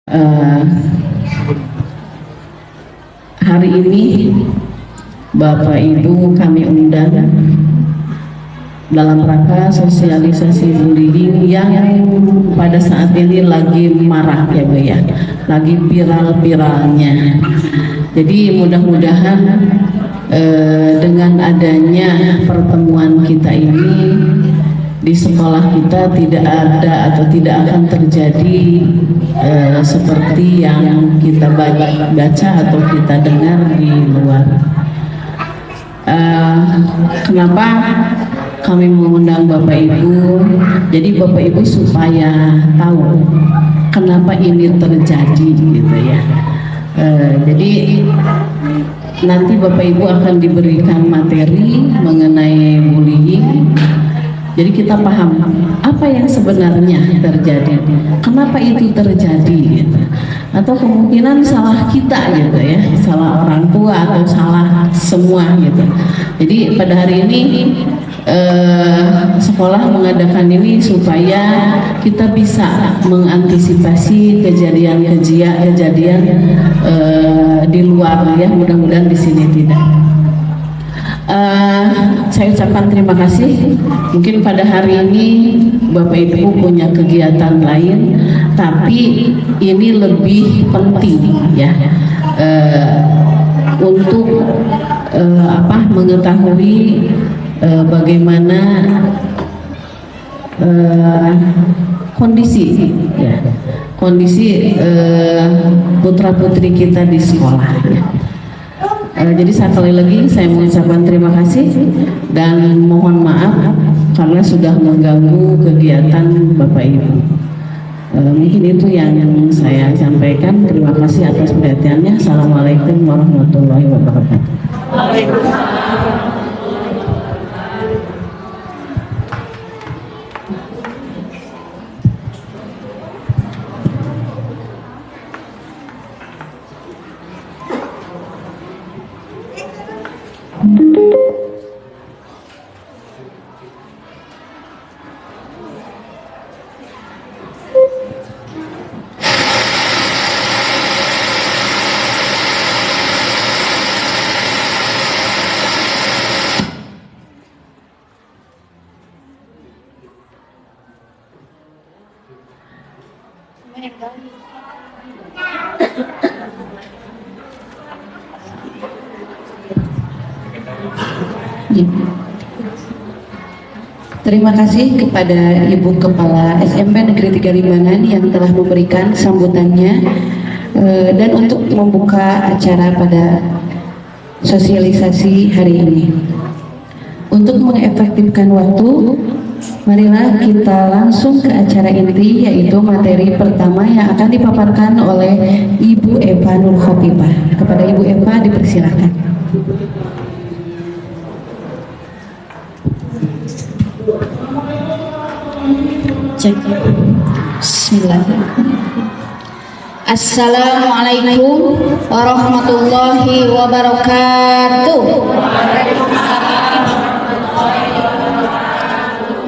Eh, hari ini Bapak Ibu kami undang dalam rangka sosialisasi bullying yang pada saat ini lagi marak ya Bu ya, lagi viral-viralnya. Jadi mudah-mudahan dengan adanya pertemuan kita ini di sekolah kita tidak ada atau tidak akan terjadi seperti yang kita baca atau kita dengar di luar. Kenapa kami mengundang Bapak Ibu? Jadi Bapak Ibu supaya tahu kenapa ini terjadi gitu ya. Jadi nanti Bapak Ibu akan diberikan materi mengenai bullying. Jadi kita paham apa yang sebenarnya terjadi, kenapa itu terjadi gitu. Atau kemungkinan salah kita gitu ya, salah orang tua atau salah semua gitu. Jadi pada hari ini sekolah mengadakan ini supaya kita bisa mengantisipasi kejadian di luar ya, mudah-mudahan di sini tidak. Saya ucapkan terima kasih. Mungkin pada hari ini Bapak Ibu punya kegiatan lain, tapi ini lebih penting ya, untuk mengetahui bagaimana kondisi putra putri kita di sekolah ya. Jadi sekali lagi saya mengucapkan terima kasih dan mohon maaf karena sudah mengganggu kegiatan Bapak Ibu. Mungkin itu yang saya sampaikan. Terima kasih atas perhatiannya. Assalamualaikum warahmatullahi wabarakatuh. Terima kasih kepada Ibu Kepala SMP Negeri 3 Limbangan yang telah memberikan sambutannya dan untuk membuka acara pada sosialisasi hari ini. Untuk mengefektifkan waktu, marilah kita langsung ke acara inti, yaitu materi pertama yang akan dipaparkan oleh Ibu Eva Nur Khotibah. Kepada Ibu Eva dipersilakan. Cek. Bismillahirrahmanirrahim. Assalamualaikum warahmatullahi wabarakatuh.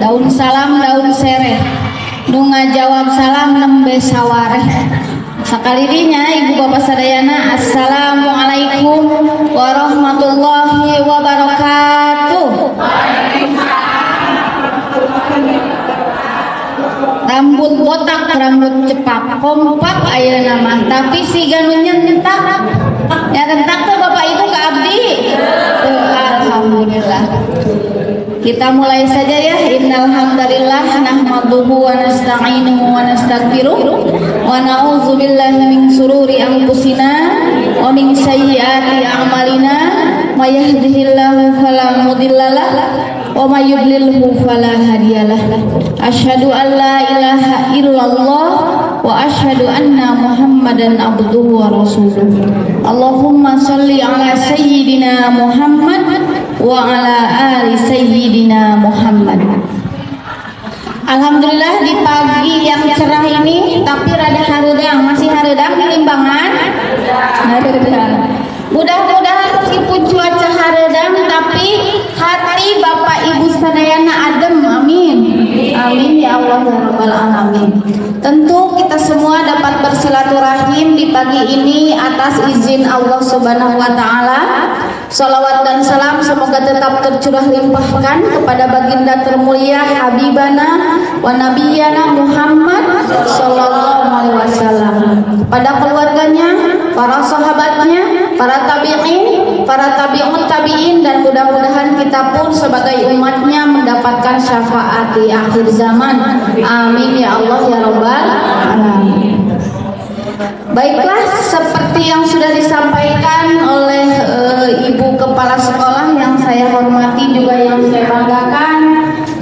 Daun salam daun sereh, nu ngajawab salam nembe sawareh. Sakali dinya Ibu Bapak sadayana, assalamualaikum warahmatullahi wabarakatuh. Rambut botak, rambut cepak, kompak ayeuna mah, tapi si ganunya nyentak. Ya rentak tuh Bapak Ibu ke abdi. Alhamdulillah. Kita mulai saja ya. Innal hamdalillah nahmaduhu wa nasta'inuhu wa nastaghfiruh wa na'udzu billahi min sururi anfusina wa min sayyiati a'malina. May yahdihillahu fala mudhillalah wa may yudlilhu fala hadiyalah. Asyhadu an la ilaha illallah wa asyhadu anna Muhammadan abduhu wa rasuluh. Allahumma shalli ala sayyidina Muhammad wa ala ali sayyidina Muhammad. Alhamdulillah di pagi yang cerah ini, tapi rada hareudang, masih hareudang di Limbangan. Hareudang. Mudah-mudahan meskipun cuaca hareudang, tapi hati Bapak Ibu sadayana adem. Amin. Amin ya Allah ya Rabbal alamin. Tentu kita semua dapat bersilaturahmi silaturahim di pagi ini atas izin Allah Subhanahu wa taala. Salawat dan salam semoga tetap tercurah limpahkan kepada baginda termulia Habibana wa Nabiyana Muhammad sallallahu alaihi wasallam, pada keluarganya, para sahabatnya, para tabi'in, para tabi'ut tabi'in, dan mudah-mudahan kita pun sebagai umatnya mendapatkan syafaat di akhir zaman. Amin ya Allah ya Rabbal alamin. Baiklah, seperti yang sudah disampaikan oleh Ibu Kepala Sekolah yang saya hormati juga yang saya banggakan,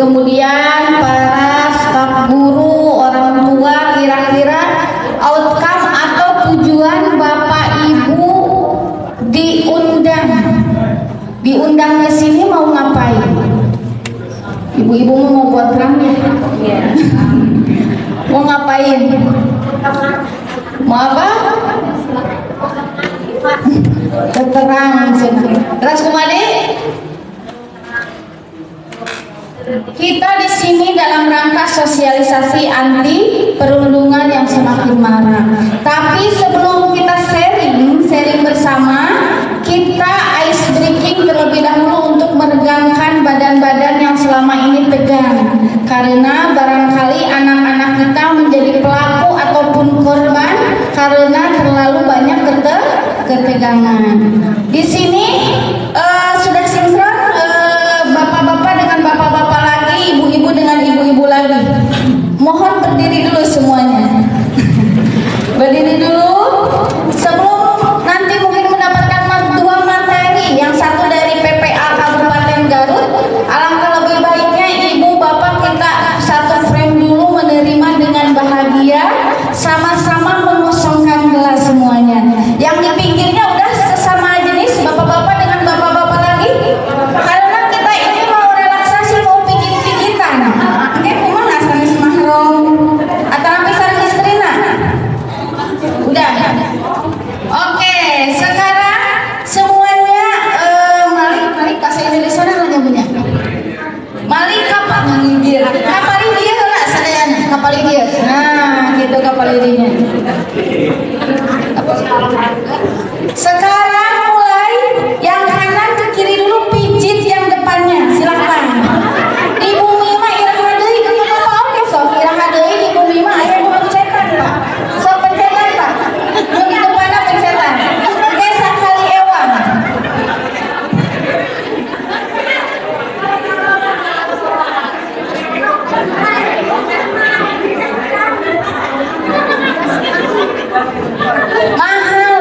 kemudian para staf guru, orang tua, kira-kira outcome atau tujuan Bapak Ibu diundang ke sini mau ngapain? Ibu-ibu mau buat rame? Mau ngapain? Mau apa? Keterangan. Terus kemana? Kita di sini dalam rangka sosialisasi anti perundungan yang semakin marak. Tapi sebelum kita sharing bersama, kita ice breaking terlebih dahulu untuk meregangkan badan-badan yang selama ini tegang. Karena barangkali anak-anak kita menjadi pelaku ataupun korban karena terlalu banyak ketegangan. Di sini sudah sinkron, bapak-bapak dengan bapak-bapak lagi, ibu-ibu dengan ibu-ibu lagi. Mohon berdiri dulu semuanya. Berdiri dulu. Sebelum nanti mungkin mendapatkan dua materi, yang satu dari PPA Kabupaten Garut. Alangkah lebih baiknya ibu bapak kita satu frame dulu, menerima dengan bahagia, sama-sama mengosongkan gelas semuanya. Yang di pinggirnya udah sesama jenis, bapak-bapak dengan bapak-bapak lagi. Karena kita ini mau relaksasi, mau pijit-pijitan. Oke, kumaha sanes mahrom? Atau napi sareng istrina? Udah. Oke, sekarang semuanya Malik bahasa Indonesia nanya punya. Malik kapal ngingir. Kapal dia enggak sadayana, kapal dia. Nah, gitu kapal dia. Sekarang mulai yang kanan ke kiri dulu, pijit yang depannya. Silakan. Ibu Mima iraha deui ke bapak oke sok iraha deui Ibu Mima aya nu pencetan Pak. Sok pencetan Pak. Nu di depanna pencetan. Oke, sakali ewang. Mahal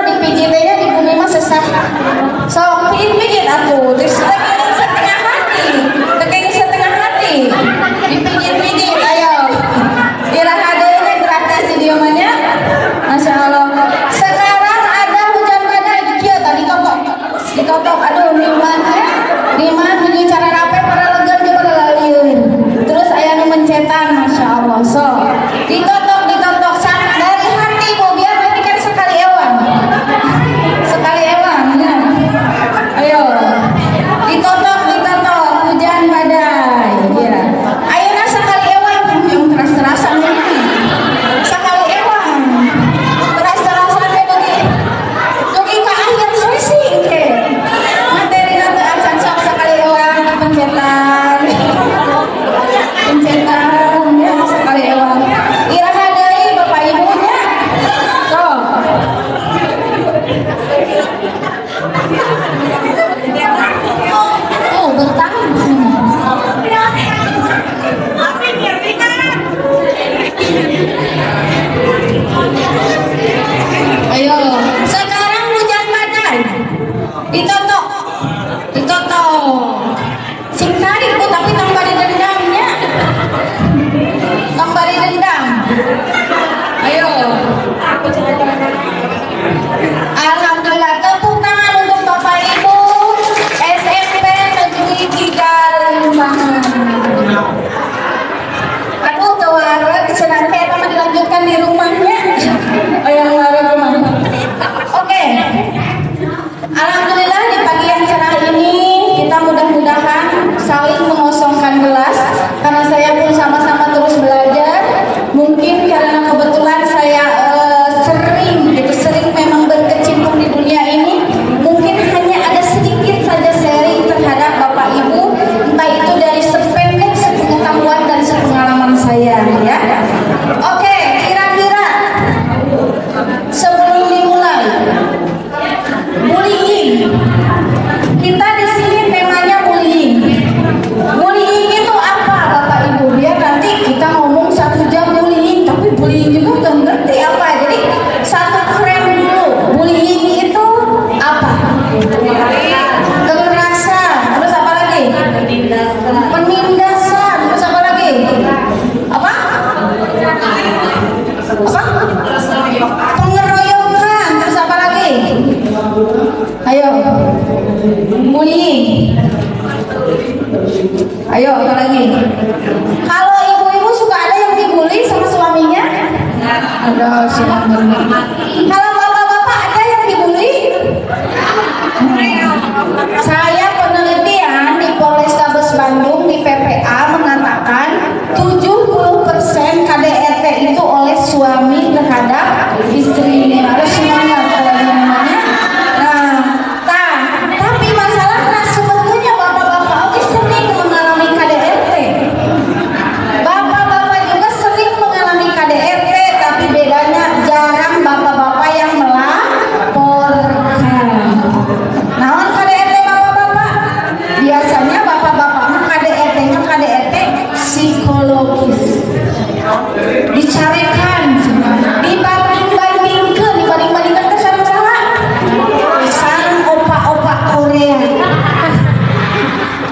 Oke, kira-kira sebelum dimulai bullying, kita di sini temanya bullying. Bullying itu apa, Bapak Ibu? Biar nanti kita ngomong 1 jam bullying, tapi bullying juga nggak ngerti apa. Jadi satu frame dulu. Bullying itu apa? Kekerasan. Terus apa lagi? Penindasan. Terus apa lagi? Apa? Pengeroyokan. Terus apa lagi? Ayo. Bullying. Ayo, apa lagi? Kalau ibu-ibu suka ada yang dibully sama suaminya? Ada, silakan. Kalau bapak-bapak ada yang dibully? Saya penelitian di Polrestabes Bandung di PPA mengatakan 70% KDRT itu oleh suami terhadap istrinya. Harus semangat kalau namanya. Tapi masalahnya sebetulnya bapak-bapak oke sering mengalami KDRT. Bapak-bapak juga sering mengalami KDRT, tapi bedanya jarang bapak-bapak yang melaporkan. Namun KDRT bapak-bapak, biasanya bapak-bapak KDRT-nya KDRT psikologis. Dicarikan, dibanding-bandingkan ke sarang-sarang. Sarang opa-opa Korea.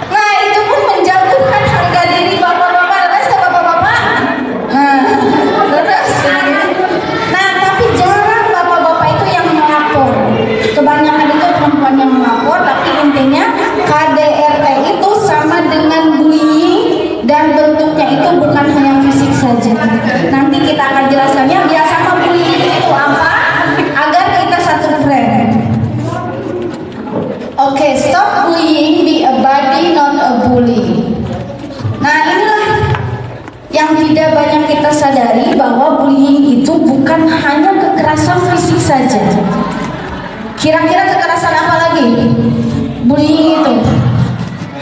Nah, itu pun menjatuhkan harga diri bapak-bapak. Terus bapak-bapak. Nah, tapi jarang bapak-bapak itu yang melapor. Kebanyakan itu perempuan yang melapor, tapi intinya KDRT itu sama dengan bullying dan bentuknya itu bukan hanya fisik saja. Nanti kita akan jelaskannya. Biasa sama bullying itu apa agar kita satu frame. Oke, stop bullying, be a buddy, not a bully. Nah, inilah yang tidak banyak kita sadari, bahwa bullying itu bukan hanya kekerasan fisik saja. Kira-kira kekerasan apa lagi? Bullying itu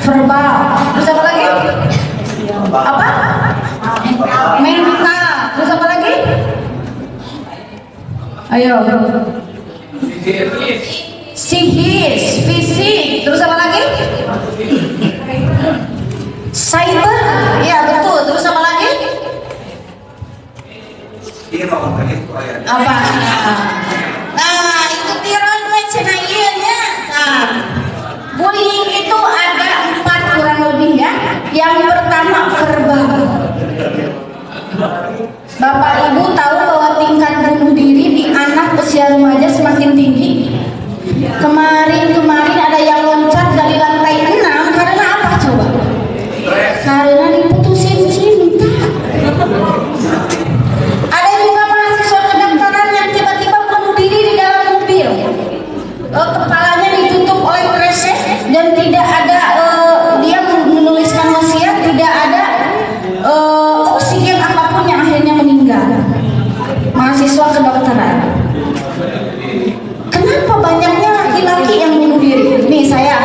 verbal. Terus apa lagi? Apa? Mental. Terus apa lagi? Ayo. Psikis, fisik. Terus apa lagi? Cyber. Ya betul. Terus apa lagi? Apa? Nah, itu tiran mecenayanya. Nah, bullying itu ada 4 kurang lebih ya. Yang pertama verbal. Bapak Ibu tahu bahwa tingkat bunuh diri di anak usia remaja semakin tinggi. Kemarin ada yang loncat dari lantai 6 karena apa coba? Karena diputusin cinta. Ada juga mahasiswa kedokteran yang tiba-tiba bunuh diri di dalam mobil. Kepalanya ditutup oleh kresek dan tidak ada dia menuliskan wasiat, tidak ada oksigen apapun yang akhirnya meninggal. Mahasiswa kedokteran. Kenapa banyaknya laki-laki yang bunuh diri? Nih saya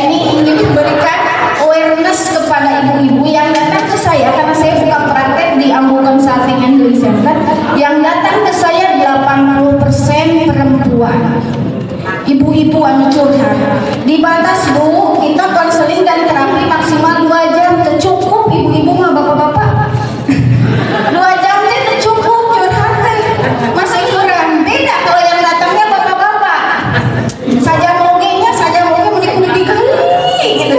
ini ingin memberikan awareness kepada ibu-ibu yang datang ke saya, karena saya buka praktek di Ambu Consulting and Healing Center. Yang datang ke saya 80% perempuan. Ibu-ibu anu curhat. Dibatas Bu, kita konseling dan terapi maksimal 2 jam. Cukup ibu-ibu mah bapak-bapak. 2 jam itu cukup curhat teh. Masih kurang. Beda kalau yang datangnya bapak-bapak. Saja moge mendikuni gitu.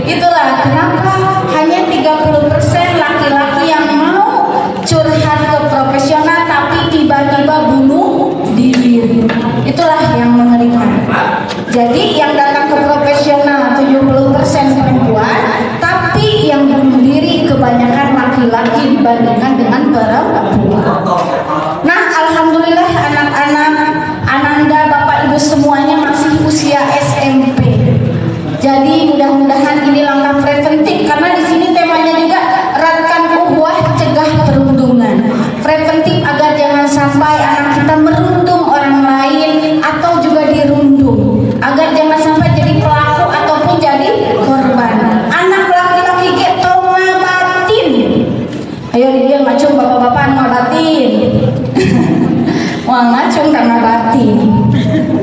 Itulah kenapa hanya 30% laki-laki yang mau curhat ke profesional tapi tiba-tiba bunuh diri. Itulah yang mengerikan. Jadi yang datang ke profesional 70% perempuan, tapi yang bunuh diri kebanyakan laki-laki dibandingkan dengan perempuan. Nah, alhamdulillah anak-anak Ananda, Bapak Ibu semuanya masih usia SMP. Jadi mudah-mudahan ini langkah preventif, karena di sini temanya juga eratkan ukhuwah, cegah perundungan. Preventif agar jangan sampai anak kita merundung orang lain atau juga dirundung, agar jangan sampai jadi pelaku ataupun jadi korban. Anak laki-laki get trauma batin. Ayo dia macam bapak-bapak anu batin. Wah ngacung karena batin.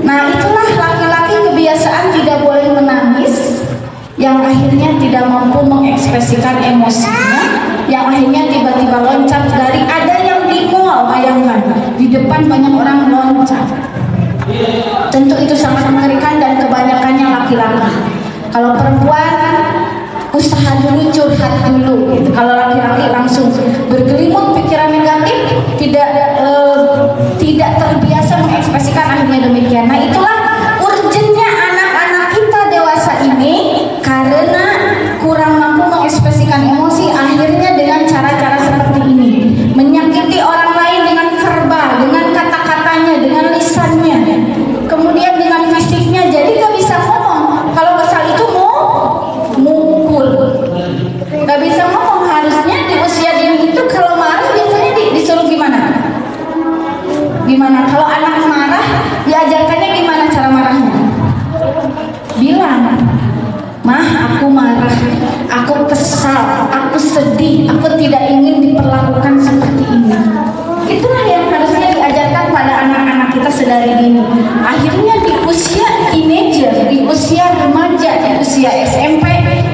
Nah itulah laki-laki kebiasaan tidak boleh menangis, yang akhirnya tidak mampu mengekspresikan emosinya, yang akhirnya tiba-tiba loncat dari ada yang di mall, bayangkan di depan banyak orang loncat. Tentu itu sangat mengerikan dan kebanyakannya laki-laki. Kalau perempuan usaha dulu, curhat dulu gitu. Kalau laki-laki langsung bergelimut pikiran negatif, tidak terbiasa mengekspresikan, akhirnya demikian. Nah itulah urgennya anak-anak kita dewasa ini, karena kurang mampu mengekspresikan emosi, akhirnya dengan cara-cara seperti ini menyakiti orang lain dengan verbal, dengan kata-katanya, dengan lisannya, kemudian dengan fisiknya. Jadi gak bisa ngomong. Kalau kesal itu mukul, gak bisa ngomong. Harusnya di usia dini itu kalau marah biasanya disuruh gimana? Kalau anak marah diajarkannya gimana cara marahnya? Bilang, "Mah, aku marah, aku kesal, aku sedih, aku tidak ingin diperlakukan seperti ini." Itulah yang harusnya diajarkan pada anak-anak kita sedari dini. Akhirnya di usia teenager, di usia remaja, di usia SMP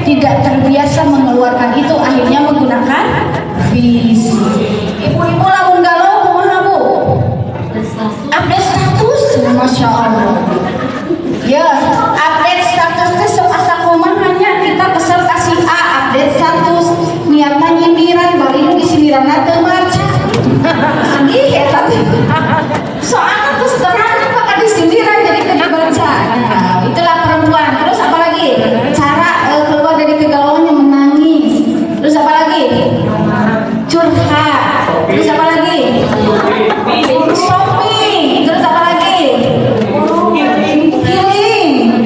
tidak terbiasa mengeluarkan itu, akhirnya menggunakan fisik. Ibu-ibu lamun galau kumaha Bu? Update status, Masya Allah. Ya, update status teh sok asa kumahanya, kita kesel kasih A update status, niatnya nyindiran, bari nu disindiranna teu maca. Sedih ya tapi. Soalnya terus terang bakal disindiran jadi teu dibaca. Nah, itulah perempuan. Terus apa lagi? Cara keluar dari kegalauannya menangis. Terus apa lagi? Curhat. Terus apa lagi? Shopping. Terus apa lagi? Healing.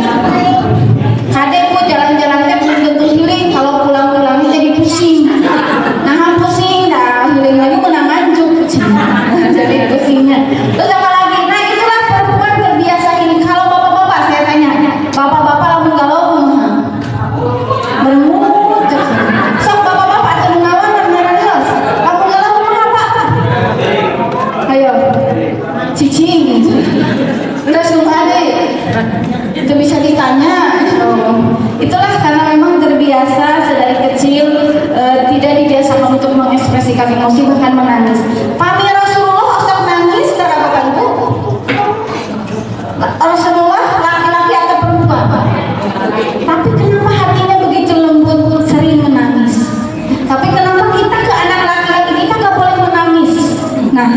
Kade Bu jalan-jalan teh belum tentu healing, kalau pulang-pulang jadi pusing. Nah, pusing dah healing lagi menang anjuk. Jadi pusingnya. Terus apa lagi? Nah, itulah perempuan terbiasa ini. Kalau bapak-bapak saya tanya, bapak-bapak lamun galau kumaha? Bermut. Sok bapak-bapak atuh ngawan ngaran heus. Lamun galau kumaha, Pak? Ayo. Cicing. Terus ada itu bisa ditanya. Itulah karena memang terbiasa sedari kecil tidak dibiasakan untuk mengekspresikan emosi, bahkan menangis. Pami Rasulullah osok nangis terhadap Bapak Ibu. Rasulullah laki-laki atau perempuan? Tapi kenapa hatinya begitu lembut, sering menangis? Tapi kenapa kita ke anak laki-laki kita gak boleh menangis? Nah,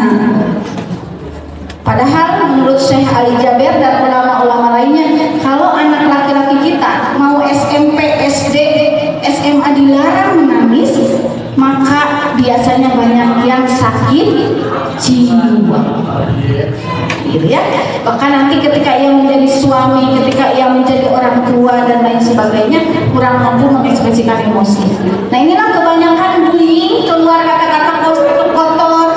padahal menurut Syekh Ali Jaber dan ulama-ulama lainnya, kalau anak laki-laki kita mau SMP, SD, SMA dilarang menangis, maka biasanya banyak yang sakit jiwa. Gitu ya. Bahkan nanti ketika ia menjadi suami, ketika ia menjadi orang tua dan lain sebagainya, kurang mampu mengekspresikan emosi. Nah inilah kebanyakan bullying, keluar kata-kata kotor,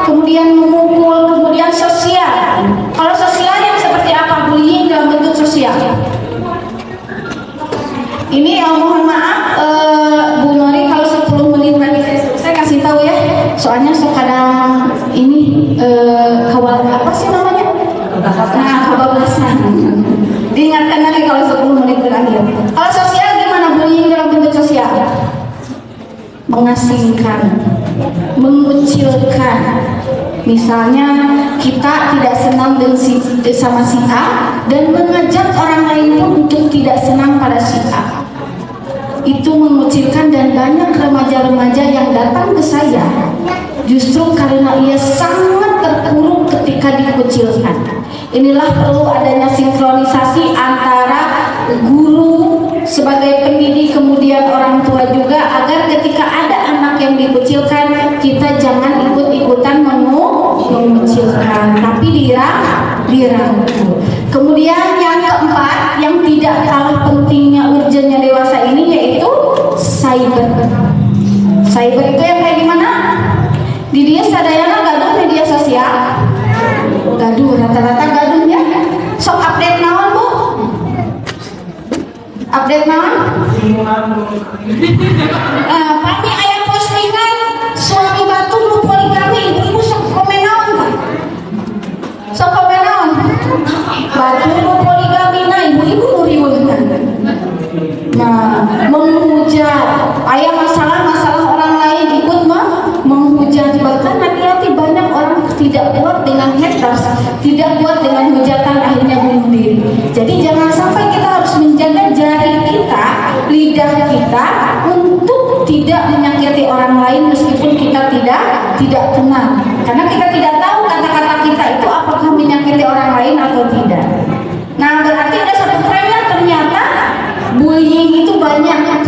kemudian memukul, kemudian sosial. Kalau sosial yang seperti apa? Bullying dalam bentuk sosial. Ini mohon maaf Bu Nori, kalau 10 menit lagi saya kasih tahu ya. Soalnya sekarang ini kawal apa sih namanya? Nah, kebablasan. Diingatkan lagi kalau 10 menit berakhir. Kalau sosial gimana bullying dalam bentuk sosial? Mengasingkan, mengucilkan. Misalnya kita tidak senang sama si A dan mengajak orang lain pun untuk tidak senang pada si A. Itu mengucilkan, dan banyak remaja-remaja yang datang ke saya justru karena ia sangat terpuruk ketika dikucilkan. Inilah perlu adanya sinkronisasi antara guru sebagai pendidik, kemudian orang tua juga, agar ketika ada anak yang dikucilkan, kita jangan ikut-ikutan mengucilkan, tapi dirangkul. Kemudian yang keempat, yang tidak kalah pentingnya, urgennya dewasa ini, yaitu cyber. Cyber itu yang kayak gimana? Di dia sadayana gaduh media sosial, gaduh, rata-rata gaduhnya. Sok update naon Bu? Update naon? Pami aya postingan suami batu nu tidak kuat dengan hujatan akhirnya bunuh diri. Jadi jangan sampai kita harus menjaga jari kita, lidah kita untuk tidak menyakiti orang lain meskipun kita tidak kenal. Karena kita tidak tahu kata-kata kita itu apakah menyakiti orang lain atau tidak. Nah, berarti ada satu frame ternyata bullying itu banyak.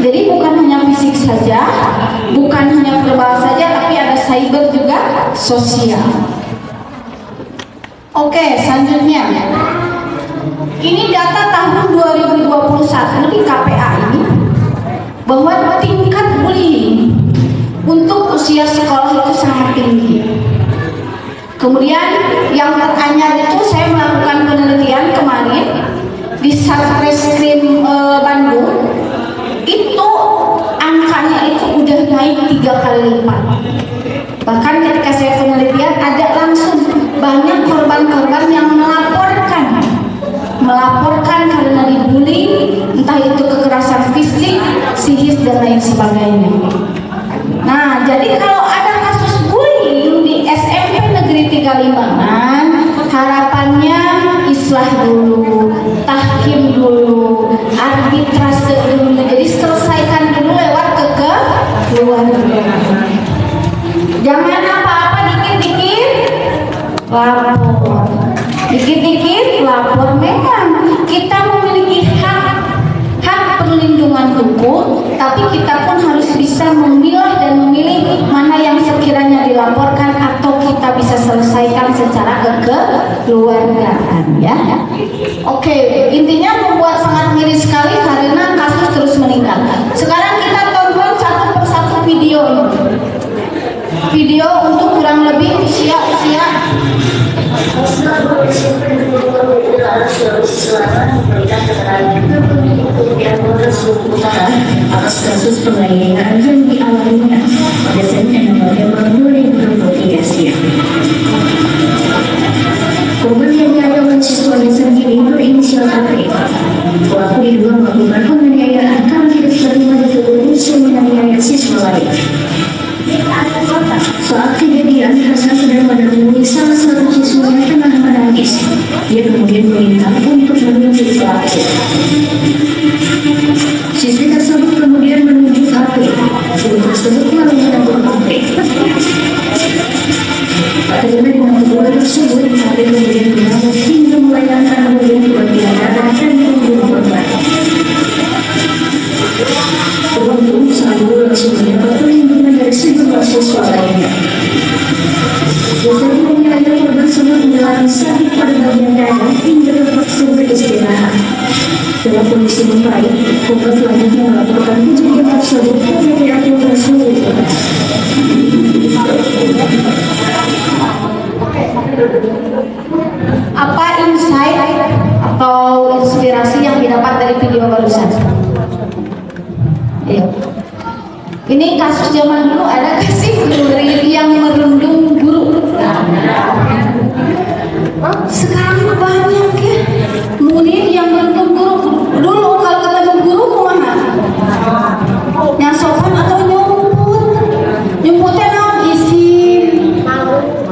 Jadi bukan hanya fisik saja, bukan hanya verbal saja, tapi ada cyber juga, sosial. Oke, selanjutnya. Ini data tahun 2021 di KPA ini bahwa tingkat bullying untuk usia sekolah itu sangat tinggi. Kemudian yang teranyar itu saya melakukan penelitian kemarin di Satreskrim Bandung, itu angkanya itu udah naik 3 kali lipat. Bahkan ketika saya penelitian ada langsung banyak korban-korban yang melaporkan karena dibully, entah itu kekerasan fisik, psikis dan lain sebagainya. Nah, jadi kalau ada kasus bullying di SMP Negeri 3 Limbangan, harapannya islah dulu, tahkim dulu, arbitrase dulu. Jadi selesaikan dulu lewat keluarga. Jangan apa-apa dikit-dikit lapor. Dikit-dikit lapor. Memang kita memiliki hak perlindungan hukum, tapi kita pun harus bisa memilah dan memilih mana yang sekiranya dilaporkan atau kita bisa selesaikan secara kekeluargaan, ya. Oke, intinya membuat sangat miris sekali karena kasus terus meningkat. Sekarang kita tonton satu persatu video ini. Video untuk kurang lebih usia atas kasus penganiayaan yang dialaminya pada Senin 6 November 2023 siang. Korban yang dianiaya siswa sendiri berinisial AP. Pelaku diduga melakukan penganiayaan karena tidak terima dituduh usia menganiaya siswa lain. Saat kejadian, Hasan sedang menemui salah satu siswa yang tengah menangis. Dia kemudian meminta untuk menunjuk pelaku. Siswi tersebut kemudian menunjuk HP. Siswi tersebut lalu menegur HP. Terima dengan kedua tersebut, HP kemudian mengamuk hingga melayangkan kemudian ke bagian dada dan membunuh korban. Beruntung saat itu langsung mendapat perlindungan dari sejumlah siswa lainnya. Setelah menganiaya korban sempat mengalami sakit pada bagian dada hingga terpaksa beristirahat. Setelah kondisi membaik, korban selanjutnya melaporkan kejadian tersebut ke pihak Polres Bogor. Apa insight atau inspirasi yang didapat dari video barusan? Ya. Ini kasus zaman dulu ada kasih murid yang merundung guru. Sekarang banyak ya murid yang merundung guru. Dulu kalau ketemu guru kemana? Yang sopan atau nyumput? Nyumputnya naon izin,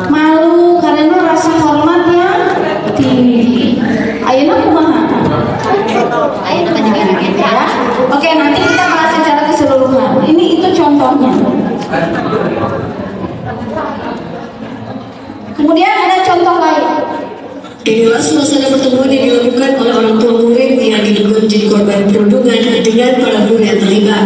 malu karena rasa hormat yang tinggi. Ayeuna kumaha? Ayeuna ya. Oke, nanti kita bahas secara keseluruhan. Ini itu contohnya. Kemudian ada contoh lain. Inilah suasana pertemuan yang dilakukan oleh orang tua murid yang diduga menjadi korban perundungan dengan para guru yang terlibat.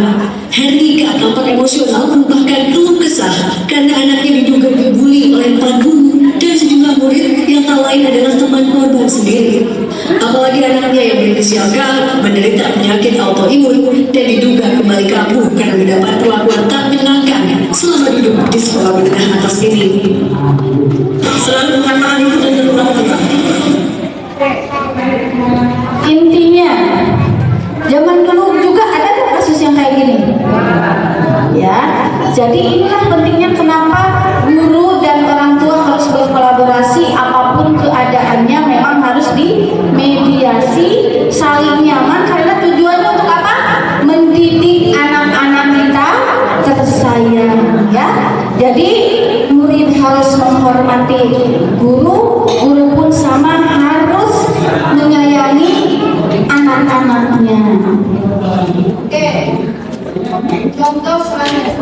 Hernika tampak emosional menumpahkan keluh kesah karena anaknya diduga dibully oleh 4 guru dan sejumlah murid yang tak lain adalah teman korban sendiri. Apalagi anaknya yang berinisial K menderita penyakit autoimun dan diduga kembali kambuh karena mendapat perlakuan tak menyenangkan selama duduk di sekolah menengah atas ini. Selalu mengatakan itu dan berulang-ulang. Intinya, zaman dulu juga ada kasus yang kayak gini. Ya, jadi inilah pentingnya kenapa guru dan orang tua harus berkolaborasi. Apapun keadaannya memang harus dimediasi, saling nyaman karena tujuannya untuk apa? Mendidik anak-anak kita tersayang, ya. Jadi murid harus menghormati guru, guru pun sama harus menyayangi anak-anaknya. Oke, contoh selanjutnya.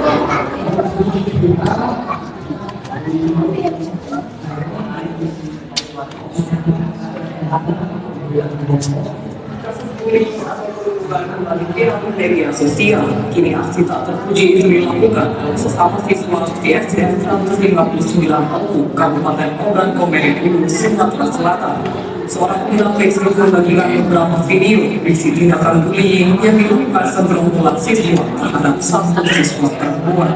Media sosial kini aksi tak terpuji itu dilakukan oleh sesama siswa di SDN 159 Telugu, Kabupaten Ogan Komering Ulu, Sumatera Selatan. Seorang pengguna Facebook membagikan beberapa video berisi tindakan bullying yang dilakukan segerombolan siswa terhadap satu siswa perempuan.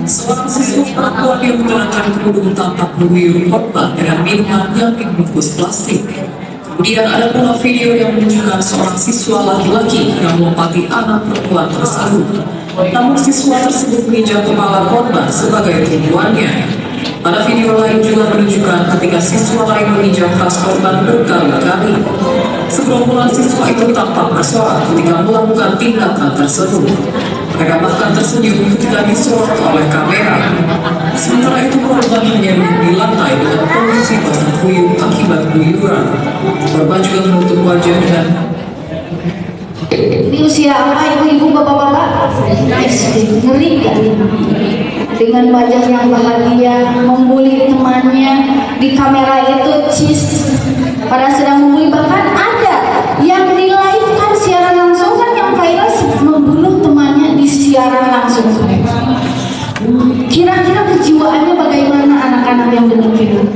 Seorang siswa perempuan yang menggunakan kerudung tampak mengguyur korban dengan minuman yang dibungkus plastik. Kemudian ada pula video yang menunjukkan seorang siswa laki-laki yang melompati anak perempuan tersebut. Namun siswa tersebut menginjak kepala korban sebagai tumpuannya. Pada video lain juga menunjukkan ketika siswa lain menginjak tas korban berkali-kali. Segerombolan siswa itu tampak bersorak ketika melakukan tindakan tersebut. Mereka bahkan tersenyum ketika disorot oleh kamera. Sementara itu korban hanya duduk di lantai dengan kondisi basah kuyup akibat guyuran. Korban juga menutup wajah dan Di usia apa ibu-ibu bapak-bapak? SD, ngeri kan? Dengan wajah yang bahagia, membuli temannya di kamera itu cheese. Pada sedang membuli, bahkan ada yang di live kan siaran langsung kan yang viral membunuh temannya di siaran langsung. Kira-kira kejiwaannya bagaimana anak-anak yang demikian?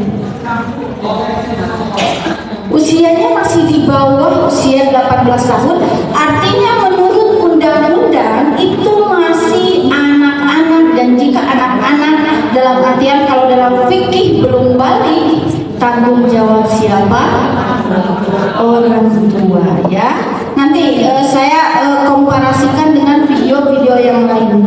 Usianya masih di bawah usia 18 tahun, artinya menurut undang-undang itu masih anak-anak, dan jika anak-anak dalam artian kalau dalam fikih belum balik, tanggung jawab siapa? Orang tua, ya. Nanti saya komparasikan dengan video-video yang lainnya.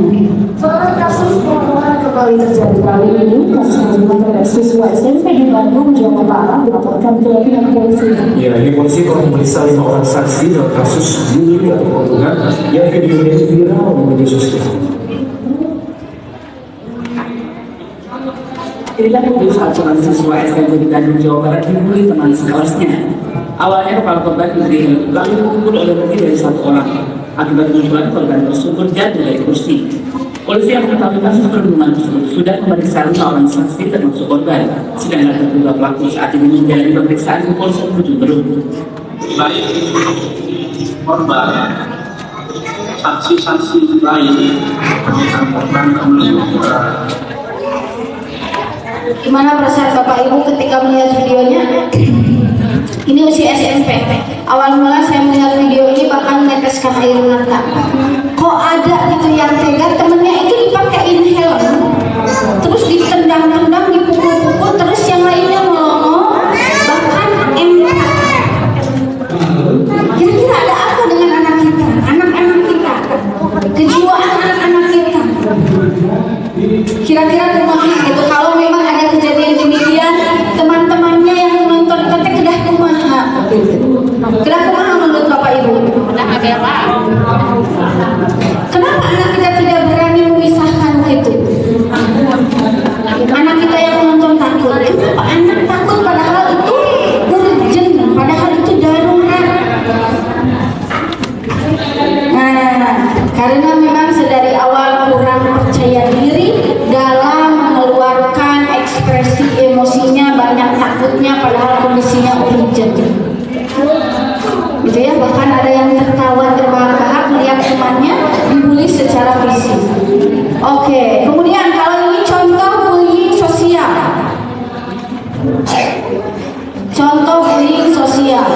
Seorang kasus pembunuhan kembali terjadi kali ini. Kasus pembunuhan terhadap siswa SMP di Bandung, Jawa Barat dilaporkan ke pihak polisi. Ya, ini polisi telah memeriksa 5 orang saksi dalam kasus bullying atau pembunuhan yang videonya itu viral di media sosial. Inilah video saat seorang siswa SMP di Bandung, Jawa Barat dibully teman sekelasnya. Awalnya kepala korban diberi lalu dipukul oleh lebih dari 1 orang. Akibat pukulan, korban tersebut jatuh dari kursi. Polisi yang mengetahui kasus perundungan tersebut sudah memeriksa 5 orang saksi termasuk korban. Sedangkan terduga pelaku saat ini menjalani pemeriksaan di Polsek Ujung Berung. Baik korban, saksi-saksi lain yang korban kembali Gimana perasaan Bapak Ibu ketika melihat videonya? Ini usia SMP. Awal mula saya melihat video ini bahkan meneteskan air mata. Kok ada gitu yang tega, temennya itu dipakein helm, terus ditendang-tendang, dipukul-pukul, terus yang lainnya melongo, bahkan empuk. Kira-kira ada apa dengan anak kita, anak-anak kita, kejiwaan anak-anak kita? Kira-kira kumaha gitu, kalau memang ada kejadian demikian, teman-temannya yang menonton kata kedah kumaha, kedah kumaha menurut Bapak Ibu? Kenapa anak kita tidak berani memisahkan itu? Anak kita yang menonton takut, kenapa anak takut padahal itu urgent, padahal itu darurat? Nah, karena memang sedari awal kurang percaya diri dalam mengeluarkan ekspresi emosinya, banyak takutnya padahal kondisinya urgent. Gitu ya, bahkan ada yang tertawa terbahak-bahak melihat temannya dibully secara fisik. Oke, kemudian kalau ini contoh bullying sosial. Contoh bullying sosial.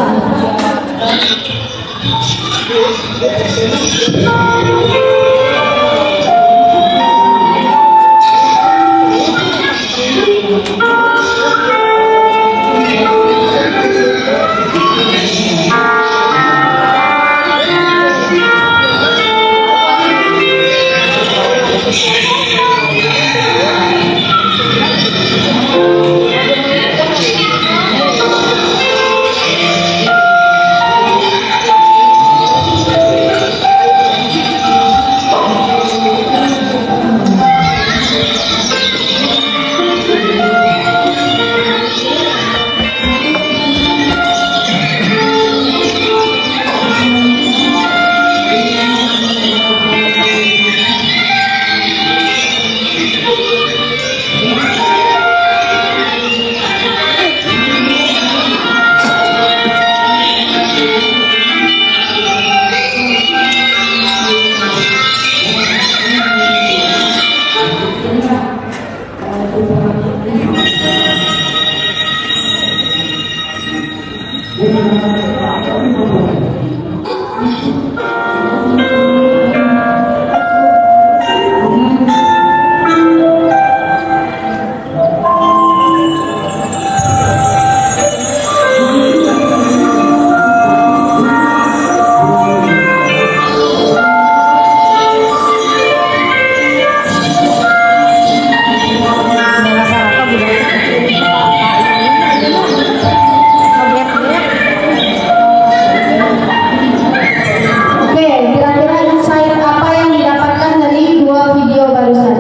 Oke, kira-kira insight apa yang didapatkan dari dua video barusan?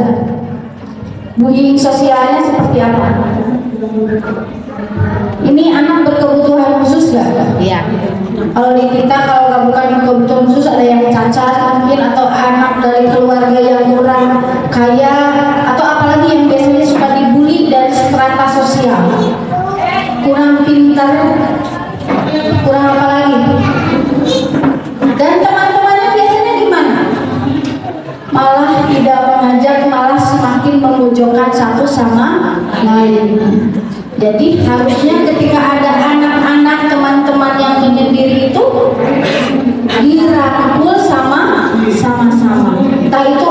Bullying sosialnya seperti apa? Ini anak berkebutuhan khusus gak? Iya. Kalau di kita, kalau nggak bukan kebutuhan khusus, ada yang cacat mungkin, atau anak dari keluarga yang kurang kaya, atau apalagi yang biasanya suka dibully dari strata sosial, kurang pintar, kurang apa lagi? Dan teman-temannya biasanya gimana? Malah tidak mengajak, malah semakin memojokkan satu sama lain. Jadi harusnya ketika ada anak-anak teman-teman yang menyendiri itu dirangkul sama-sama. Entah itu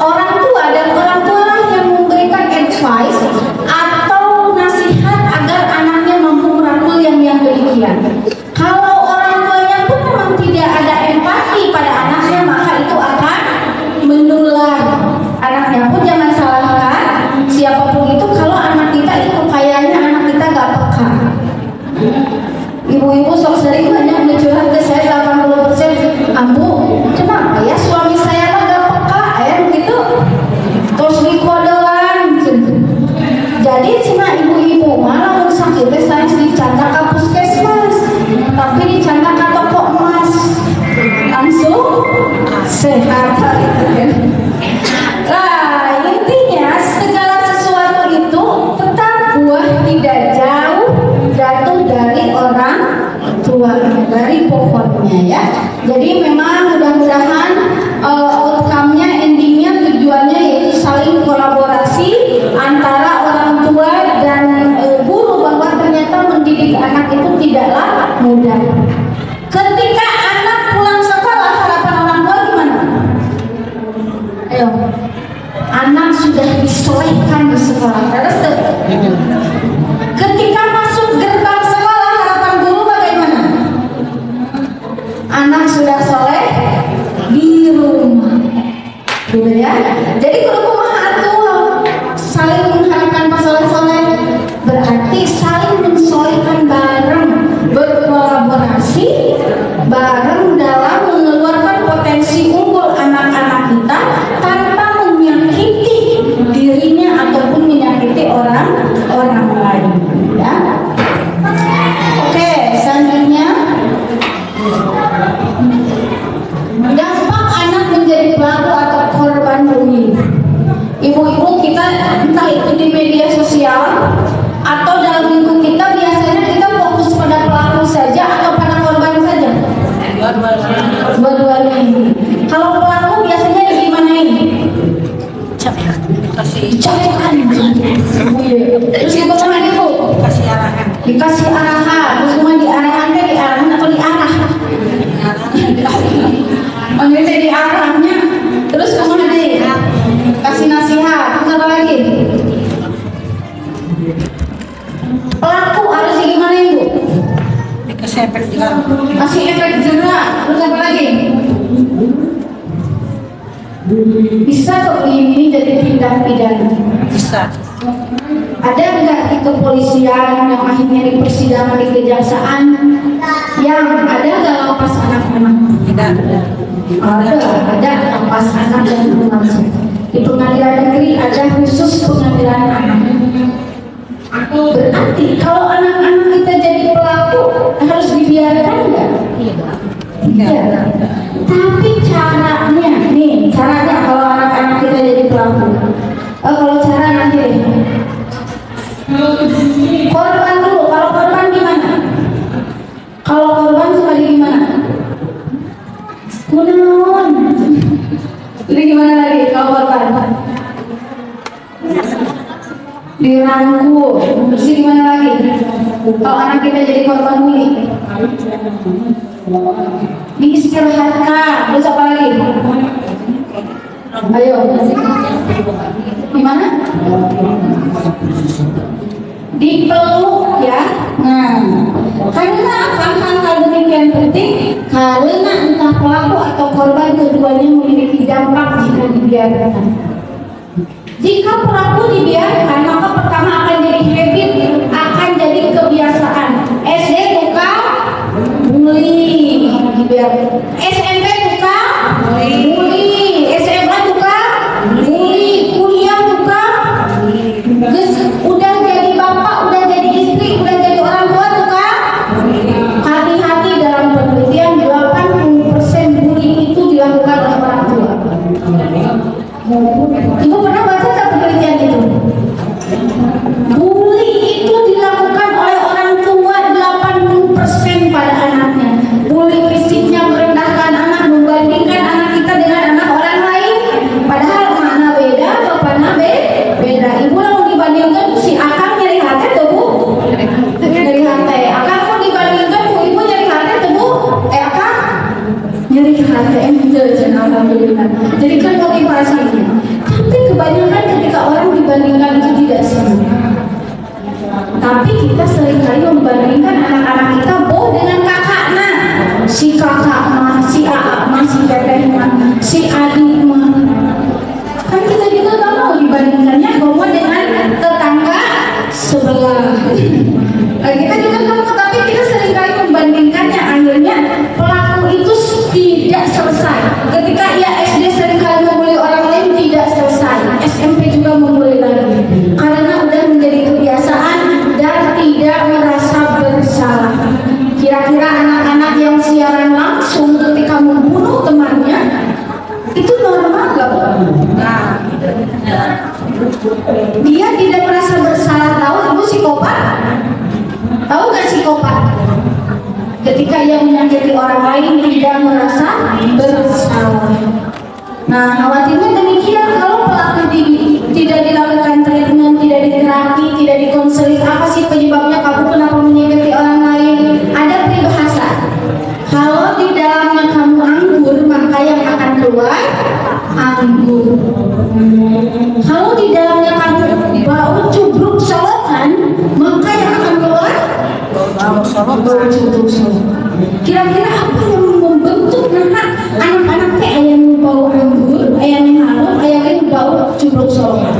orang tua, dan orang tua lah yang memberikan advice atau nasihat agar anaknya mampu merangkul yang demikian. Kalau orang tuanya pun memang tidak ada empati pada anaknya, maka itu akan menular. Anaknya pun jangan salahkan siapapun itu kalau anak kita itu kayaknya anak kita gak peka. Ibu-ibu sok sering banyak mencurhat ke saya 80%, Ambu, kenapa ya suami saya mah gak peka ya begitu, terus dikodolan. Jadi cina ibu-ibu malah mun sakit teh sanes dicandak ka puskesmas, tapi dicandak ka toko emas langsung sehat gitu kan. Nah, intinya segala sesuatu itu tetap buah tidak jauh jatuh dari orang tua, dari pohonnya ya. Jadi memang mudah-mudahan outcome-nya, endingnya, tujuannya yaitu saling kolaborasi antara orang tua dan guru, bahwa ternyata mendidik anak itu tidaklah mudah. Ketika anak pulang sekolah, harapan orang tua gimana? Ayo, anak sudah disolehkan di sekolah. Terus ketika masuk gerbang sekolah, harapan guru bagaimana? Anak sudah soleh di rumah, gitu ya. Jadi guru kumaha atuh saling mengharapkan soleh-soleh, berarti saling mensolehkan bareng, berkolaborasi bareng dalam mengeluarkan potensi unggul anak-anak kita tanpa menyakiti dirinya ataupun menyakiti orang lain ya. Oke, selanjutnya dampak anak menjadi pelaku atau korban bullying. Ibu-ibu kita entah itu di media sosial atau dalam lingkup kita, biasanya kita fokus pada pelaku saja atau pada korban saja? Dua-duanya ini. Kalau pelaku biasanya digimanain? Dicapekan. Terus ibu sama ibu dikasih arahan. Terus cuma diarahan atau diarah? Maksudnya diarahnya. Terus kemana deh? Kasih nasihat. Terus apa lagi? Pelaku harus gimana ibu? Kasih efek jerak. Terus apa lagi? Bisa kok ini jadi tindak pidana? Bisa. Ada nggak di kepolisian yang akhirnya di persidangan di kejaksaan yang ada nggak lapas anak-anak? Tidak. Ada lapas anak dan remaja. Di pengadilan negeri ada khusus pengadilan anak. Berarti kalau anak-anak kita jadi pelaku harus dibiarkan nggak? Iya. Tapi caranya kalau anak-anak kita jadi pelaku, kalau cara nanti Terus gimana lagi kalau korban? Dirangkul. Terus gimana lagi? Kalau anak kita jadi korban bully, diistirahatkan. Terus apa lagi? Ayo. Gimana? Dipeluk ya. Nah, karena apa hal demikian penting? Karena entah pelaku atau korban keduanya memiliki dampak jika dibiarkan. Jika pelaku dibiarkan, maka pertama akan jadi habit, akan jadi kebiasaan. SD tukang bully, dibiarkan. SMP tukang bully, SMA tukang bully, kuliah tukang, udah jadi bapak, udah jadi istri, udah jadi orang tua tukang. Hati-hati, dalam penelitian 80% bully itu dilakukan oleh orang tua. Ibu pernah baca tak penelitian itu? Bully itu dilakukan oleh orang tua 80% pada anaknya. Bully fisiknya merendahkan anak, membandingkan anak kita dengan anak orang lain. Padahal mana beda, bapaknya beda. Ibu lalu dibandingkan si akang nyeri hati tuh bu, nyeri hati. Akang pun dibandingkan bu, ibu nyeri hati tuh bu. Akang nyeri hati, alhamdulillah. Jadi kan motivasinya. Tapi kebanyakan ketika orang dibandingkan itu tidak senang. Tapi kita seringkali membandingkan anak-anak kita dengan kakaknya. Si kakak mah, si aak mah, si teteh mah, si adik mah. Kan kita juga gak mau dibandingkannya bahwa dengan tetangga sebelah. Kita juga gak mau, tapi kita seringkali membandingkannya. Akhirnya pelaku itu tidak selesai. Ketika ia SD seringkali membuli orang lain, tidak selesai. SMP juga membuli lagi. Karena udah menjadi kebiasaan dan tidak merasa bersalah. Kira-kira anak-anak yang siaran langsung ketika membunuh temannya itu normal gak? Dia tidak merasa bersalah. Tahu ibu psikopat? Tahu gak psikopat? Ketika ia menyakiti orang lain tidak merasa bersalah. Nah, khawatirnya demikian kalau pelaku tidak dilakukan treatment, tidak diterapi, tidak dikonseling. Apa sih penyebabnya kamu kenapa menyakiti orang lain? Ada peribahasa. Kalau di dalamnya kamu anggur, maka yang akan keluar anggur. Kalau di dalamnya kamu bau cubruk solokan, maka yang akan keluar bau cubruk solokan. Kira-kira apa yang membentuk anak-anak kayak yang bau anggur, yang halus, yang bau cubruk solokan?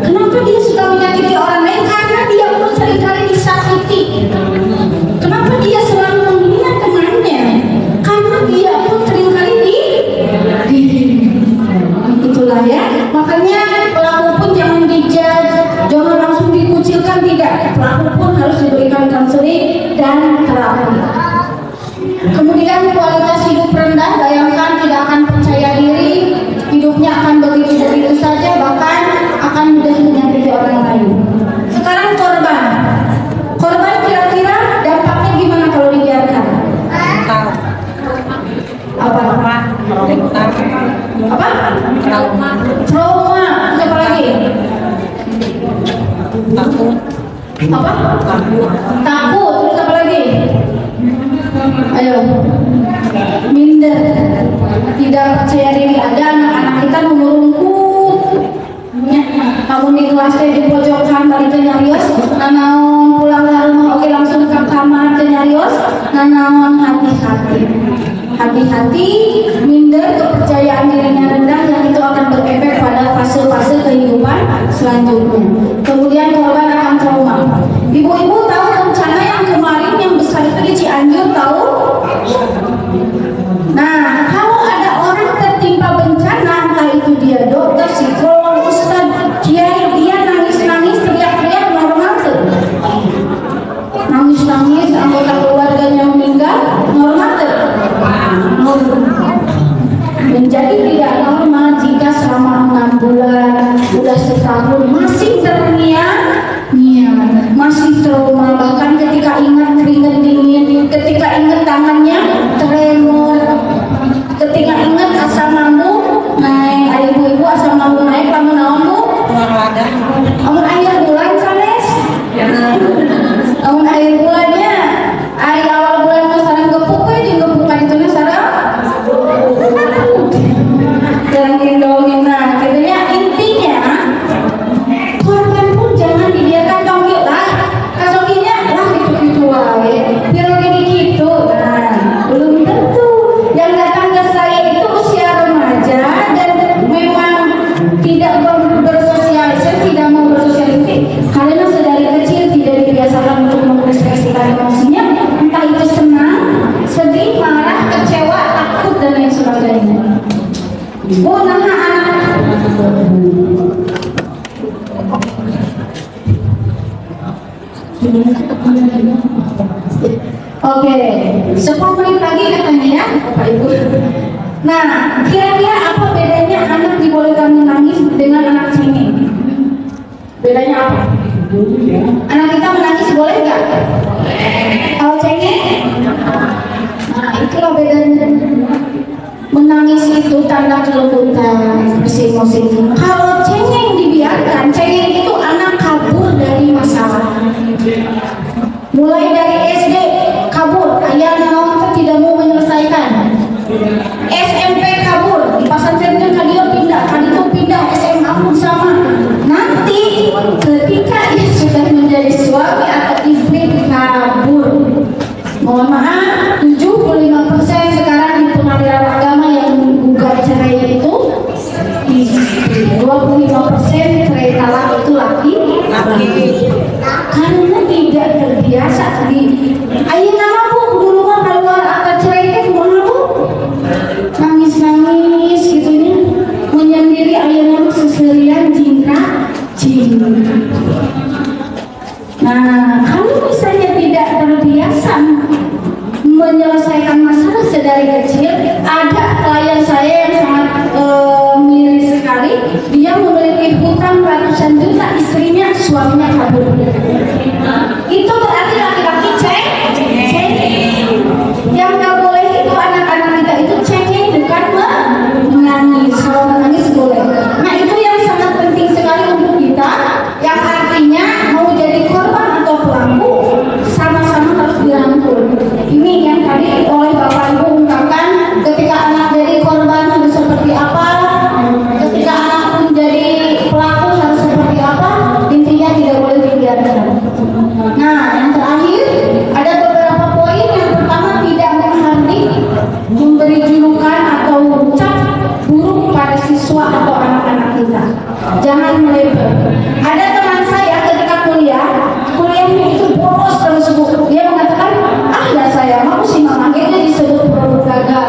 Kenapa dia suka menyakiti orang lain? Karena dia pun seringkali disakiti. Kenapa dia selalu menghina temannya? Karena dia pun seringkali itulah ya. Makanya pelaku pun jangan dijudge, jangan langsung dikucilkan, tidak. Pelaku pun harus diberikan konseling dan terapi. Kemudian kualitas hidup rendah, bayangkan tidak akan percaya diri, hidupnya akan begitu-begitu saja, bahkan akan mudah menyakiti orang lain. Sekarang korban kira-kira dampaknya gimana kalau dibiarkan? Apa? Trauma. Apa lagi? Takut. Terus apa lagi? Ayo. Minder. Tidak percaya diri. Ada anak-anak kita memurungkut. Kamu di kelasnya di pojokan balik ke nyarios, nanaon pulang ke rumah oke langsung ke kamar ke nyarios, nanaon hati-hati, minder, kepercayaan dirinya rendah, yang itu akan berefek pada fase-fase kehidupan selanjutnya. Kemudian korban akan trauma. Ibu-ibu tahu rencana yang kemarin yang besar itu di Cianjur, tahu? Nah, kalau ada orang tertimpa bencana, entah itu dia dokter, psikolog, ustadz, kiai, dia nangis-nangis, teriak-teriak, normal tuh. Nangis-nangis, anggota keluarganya meninggal, normal tuh. Menjadi tidak normal jika selama 6 bulan, sudah setahun masih terngiang, Amun akhir bulan sanes. Amun akhir bulannya hari awal bulan mah sareng gepuk we jeung gepukan itu na sareng. Jangan domina, katanya intinya korban pun jangan dibiarkan congil lah. Kasoginya lah gitu-gitu wae. Biar gini gitu. Nah, belum tentu yang datang ke saya itu usia remaja dan memang tidak bersosialisasi, tidak mau bersosialisasi karena sedari kecil tidak dibiasakan untuk mengekspresikan emosinya, entah itu senang, sedih, marah, kecewa, takut dan lain sebagainya. Oh, nah anak Oke, 10 menit lagi katanya ya, Bapak Ibu. Nah, kira-kira apa bedanya anak dibolehkan menangis dengan anak cengeng? Bedanya apa? Anak kita menangis boleh nggak? Kalau cengeng? Nah, itulah bedanya. Menangis itu tanda kelembutan, emosi. Kalau cengeng dibiarkan, cengeng itu anak kabur dari masalah. Mulai dari SD kabur, ayah naon tidak mau menyelesaikan. SMP kabur, di pesantren kan dia pindah, SMA pun sama. Nanti ketika ia sudah menjadi suami atau istri kabur. Mohon maaf, 75% sekarang di pengadilan agama yang gugat cerai itu 25% cerai talak itu laki. Karena tidak terbiasa di ayo nama bu dulu mah keluar akad cerai itu kumaha bu, nangis gitunya menyendiri ayo nama seserian cinta. Nah, kalau misalnya tidak terbiasa menyelesaikan masalah sedari kecil, ada klien saya yang sangat miris sekali. Dia memiliki hutang ratusan juta, istrinya, suaminya kabur. Itu berarti laki-laki cengeng. Yang nggak boleh itu anak-anak kita itu cengeng, bukan menangis. Kalau menangis boleh. Nah, itu yang sangat penting sekali untuk kita, yang artinya mau jadi korban atau pelaku sama-sama harus dirangkul. Ini yang tadi oleh Bapak Ibu ungkapkan, ketika anak jadi korban harus seperti apa, ketika anak menjadi pelaku harus seperti apa, intinya tidak boleh dibiarkan. Nah, yang terakhir ada beberapa poin. Yang pertama, tidak menghardik, memberi julukan atau ucap buruk pada siswa atau anak-anak kita. Jangan melebel. Ada teman saya ketika kuliahnya itu boros terus bu. Dia mengatakan, ya saya mau si mama dia disebut produk gagal.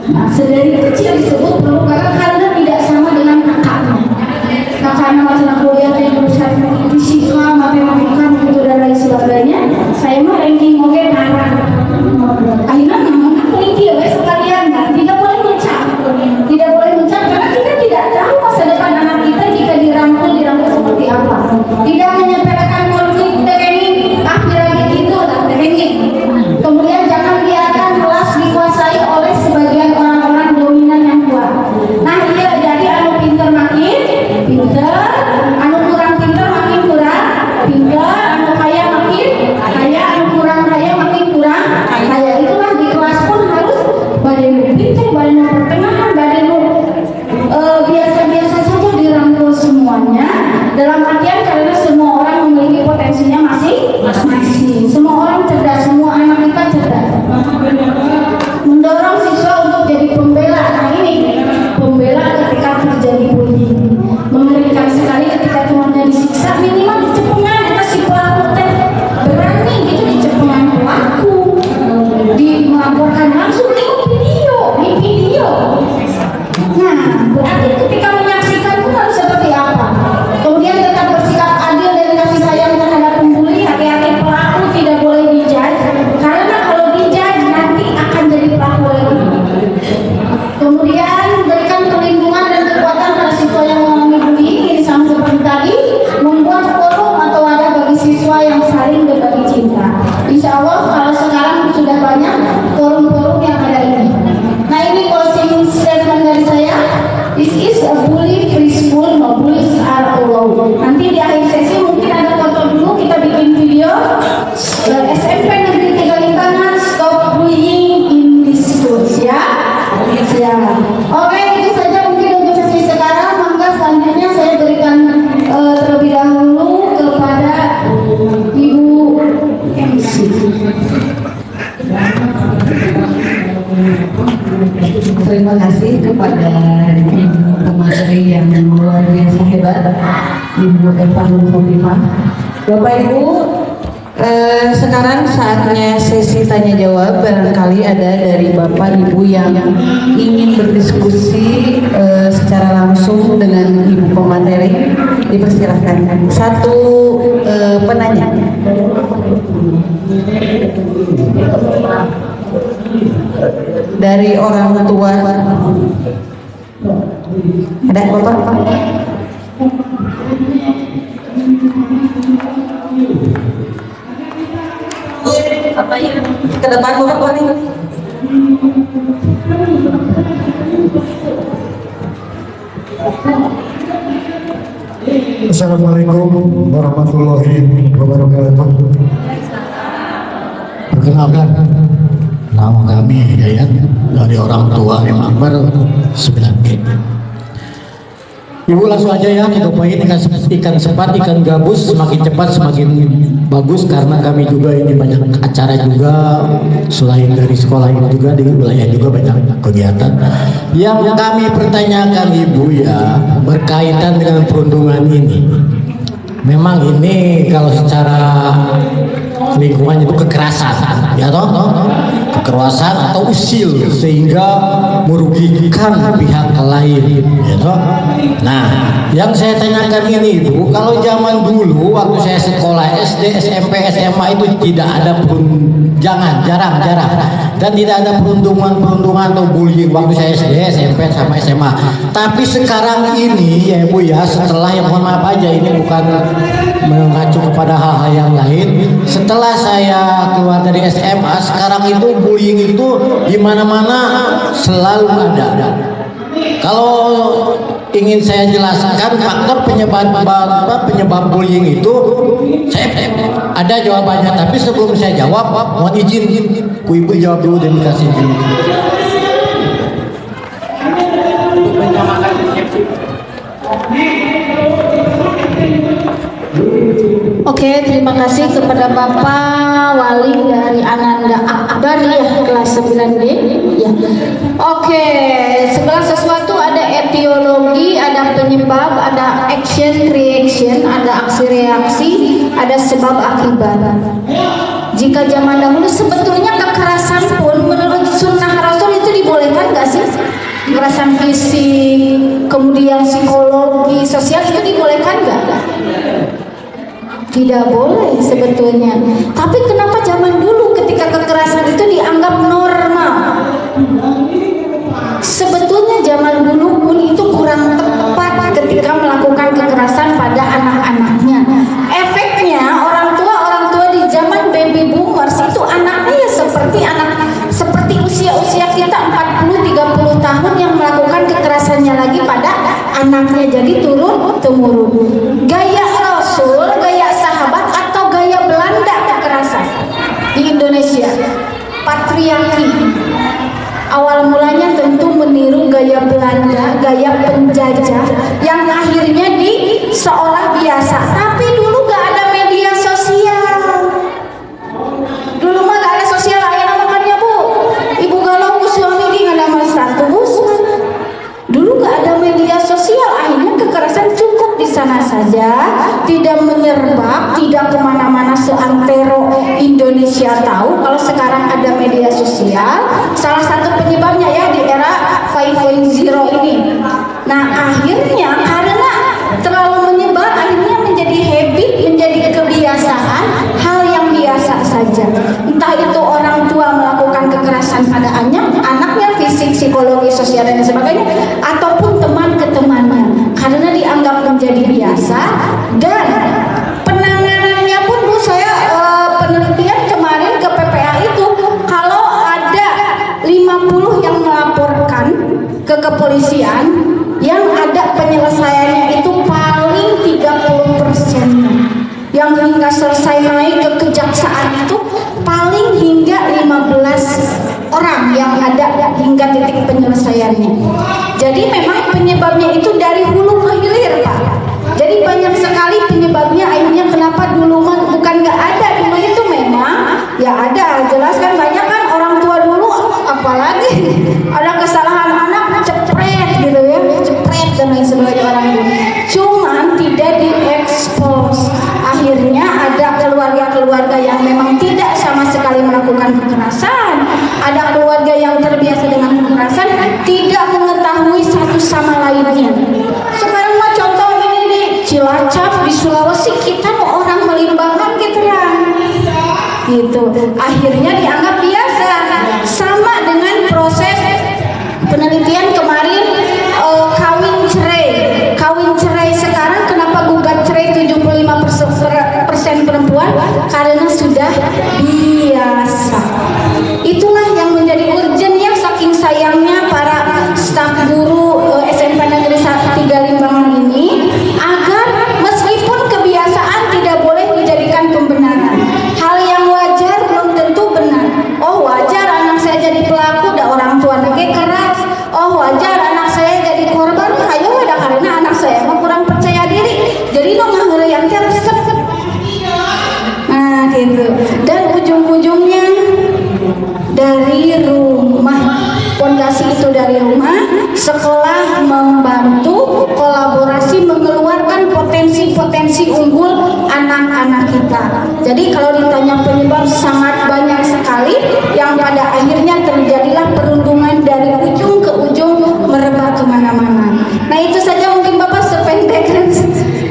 Nah, sedari kecil disebut produk gagal karena tidak sama dengan kakaknya. Kakaknya masalah kuliah yang jurusan fisika, matematika, begitu dan lain sebagainya. Saya mah ranking oke parah. Akhirnya namanya kelinci ya sekalian. Tidak boleh mencap, karena kita tidak tahu masa depan anak kita jika dirangkul seperti apa. Tidak menyepelekan konflik teknik, gitu lah teknik. Kemudian jangan biarkan kelas dikuasai oleh sebagian orang-orang dominan yang kuat. Nah, iya, jadi anu pinter makin pinter, anu kurang pinter makin kurang pinter, anu kaya makin kaya, anu kurang kaya makin kurang kaya. Itulah di kelas pun harus badan pinter, badan pertengahan, badan biasa-biasa saja dirangkul semuanya. Dalam artian karena semua orang memiliki potensinya masing-masing. Semua orang cerdas, semua anak kita cerdas. Mendorong siswa untuk jadi pembela. Nah ini pembela ketika terjadi bullying. Mengerikan sekali ketika temannya disiksa, minimal dicepengan kita si pelaku berani gitu dicepengan pelaku, melaporkan langsung di video. Nah, berarti ketika menyaksikan itu harus seperti apa? Kemudian tetap bersih Ibu Eva Nurhofifah. Bapak Ibu, sekarang saatnya sesi tanya jawab. Barangkali ada dari Bapak Ibu yang ingin berdiskusi secara langsung dengan Ibu pemateri, dipersilahkan. Satu penanya. Dari orang tua. Ada Bapak? Ke depan Bapak boleh. Assalamualaikum warahmatullahi wabarakatuh. Perkenalkan, nama kami Hidayat dari orang tua M. Akbar 9G. Ibu langsung aja ya, kita poin ikan sepat, ikan gabus semakin cepat semakin bagus karena kami juga ini banyak acara juga selain dari sekolah ini juga di wilayah juga banyak kegiatan. Yang kami pertanyakan Ibu ya berkaitan dengan perundungan ini. Memang ini kalau secara lingkungan itu kekerasan, ya toh? Kekerasan atau usil sehingga merugikan pihak lain, ya toh? Nah, yang saya tanyakan ini Ibu, kalau zaman dulu waktu saya sekolah SD, SMP, SMA itu tidak ada jarang dan tidak ada perundungan atau bullying waktu saya SD, SMP sama SMA. Tapi sekarang ini ya Ibu ya, setelah yang mohon maaf aja ini bukan mengacu kepada hal-hal yang lain. Setelah saya keluar dari SMA, sekarang itu bullying itu di mana-mana selalu ada. Kalau ingin saya jelaskan faktor penyebab bullying itu, saya ada jawabannya. Tapi sebelum saya jawab, mohon izin, Ibu jawab dulu dan kasih izin. Oke, terima kasih kepada Bapak Wali dari Ananda Akbar ya, kelas 9D ya. Oke, segala sesuatu ada etiologi, ada penyebab, ada action reaction, ada aksi reaksi, ada sebab akibat. Jika zaman dahulu sebetulnya kekerasan pun menurut sunnah Rasul itu dibolehkan nggak sih? Kekerasan fisik, kemudian psikologi, sosial itu dibolehkan nggak? Tidak boleh sebetulnya. Tapi kenapa zaman dulu ketika kekerasan itu dianggap normal? Sebetulnya zaman dulu pun itu kurang tepat ketika melakukan kekerasan pada anak-anaknya. Efeknya orang tua di zaman baby boomers itu anaknya ya seperti usia kita 40-30 tahun yang melakukan kekerasannya lagi pada anaknya, jadi turun temurun. Gaya Rasul, gaya sahabat atau gaya Belanda kekerasan di Indonesia, patriarki. Awal mulanya tentu meniru gaya Belanda, gaya penjajah yang akhirnya seolah biasa. Tapi dulu gak ada media sosial. Dulu mah gak ada sosial, ayah makannya Bu. Ibu galau ku suami di ngada satu bus. Dulu gak ada media sosial, akhirnya kekerasan cukup di sana saja, tidak menyerap, tidak kemana-mana seantero Indonesia tahu. Kalau sekarang ada media sosial, salah satu penyebabnya ya di era 5.0 ini. Nah akhirnya karena terlalu menyebar, akhirnya menjadi habit, menjadi kebiasaan, hal yang biasa saja. Entah itu orang tua melakukan kekerasan pada anaknya, fisik, psikologi, sosial dan sebagainya, ataupun teman ke temannya, karena dianggap menjadi biasa. Dan penanganannya pun Bu, saya penelitian kemarin ke PPA itu, kalau ada 50 yang melaporkan ke kepolisian, yang ada penyelesaiannya itu paling 30%. Yang hingga selesai naik ke kejaksaan itu paling hingga 15 orang yang ada hingga titik penyelesaiannya. Jadi memang penyebabnya itu dari hulu ke hilir Pak. Jadi banyak sekali penyebabnya. Akhirnya kenapa dulu bukan nggak ada, dulu itu memang ya ada, jelas kan, banyak kan orang tua dulu apalagi ada kesalahan anak cepret gitu ya, cepret dan lain sebagainya orang dulu. Cuman tidak di Cilacap, di Sulawesi kita mau orang melimbangan gitu ya. Gitu. Akhirnya dianggap biasa. Sama dengan proses penelitian kemarin kawin cerai. Kawin cerai sekarang kenapa gugat cerai 75% perempuan? Karena sudah biasa. Itulah yang menjadi urgent ya, saking sayangnya para staf guru SMP Negeri 3 Limbangan ini, agar meskipun kebiasaan tidak boleh dijadikan pembenaran. Hal yang wajar belum tentu benar. Oh wajar anak saya jadi pelaku, da orang tua nage keras. Oh wajar anak saya jadi korban, ayo ada karena anak saya mah kurang percaya diri. Jadi no ngaheureuyang teh resep. Nah gitu. Dan ujung-ujungnya dari rumah, fondasi itu dari rumah, sekolah membantu kolaborasi mengeluarkan potensi-potensi unggul anak-anak kita. Jadi kalau ditanya penyebab sangat banyak sekali, yang pada akhirnya terjadilah perundungan dari ujung ke ujung merebak kemana-mana. Nah itu saja mungkin Bapak sependek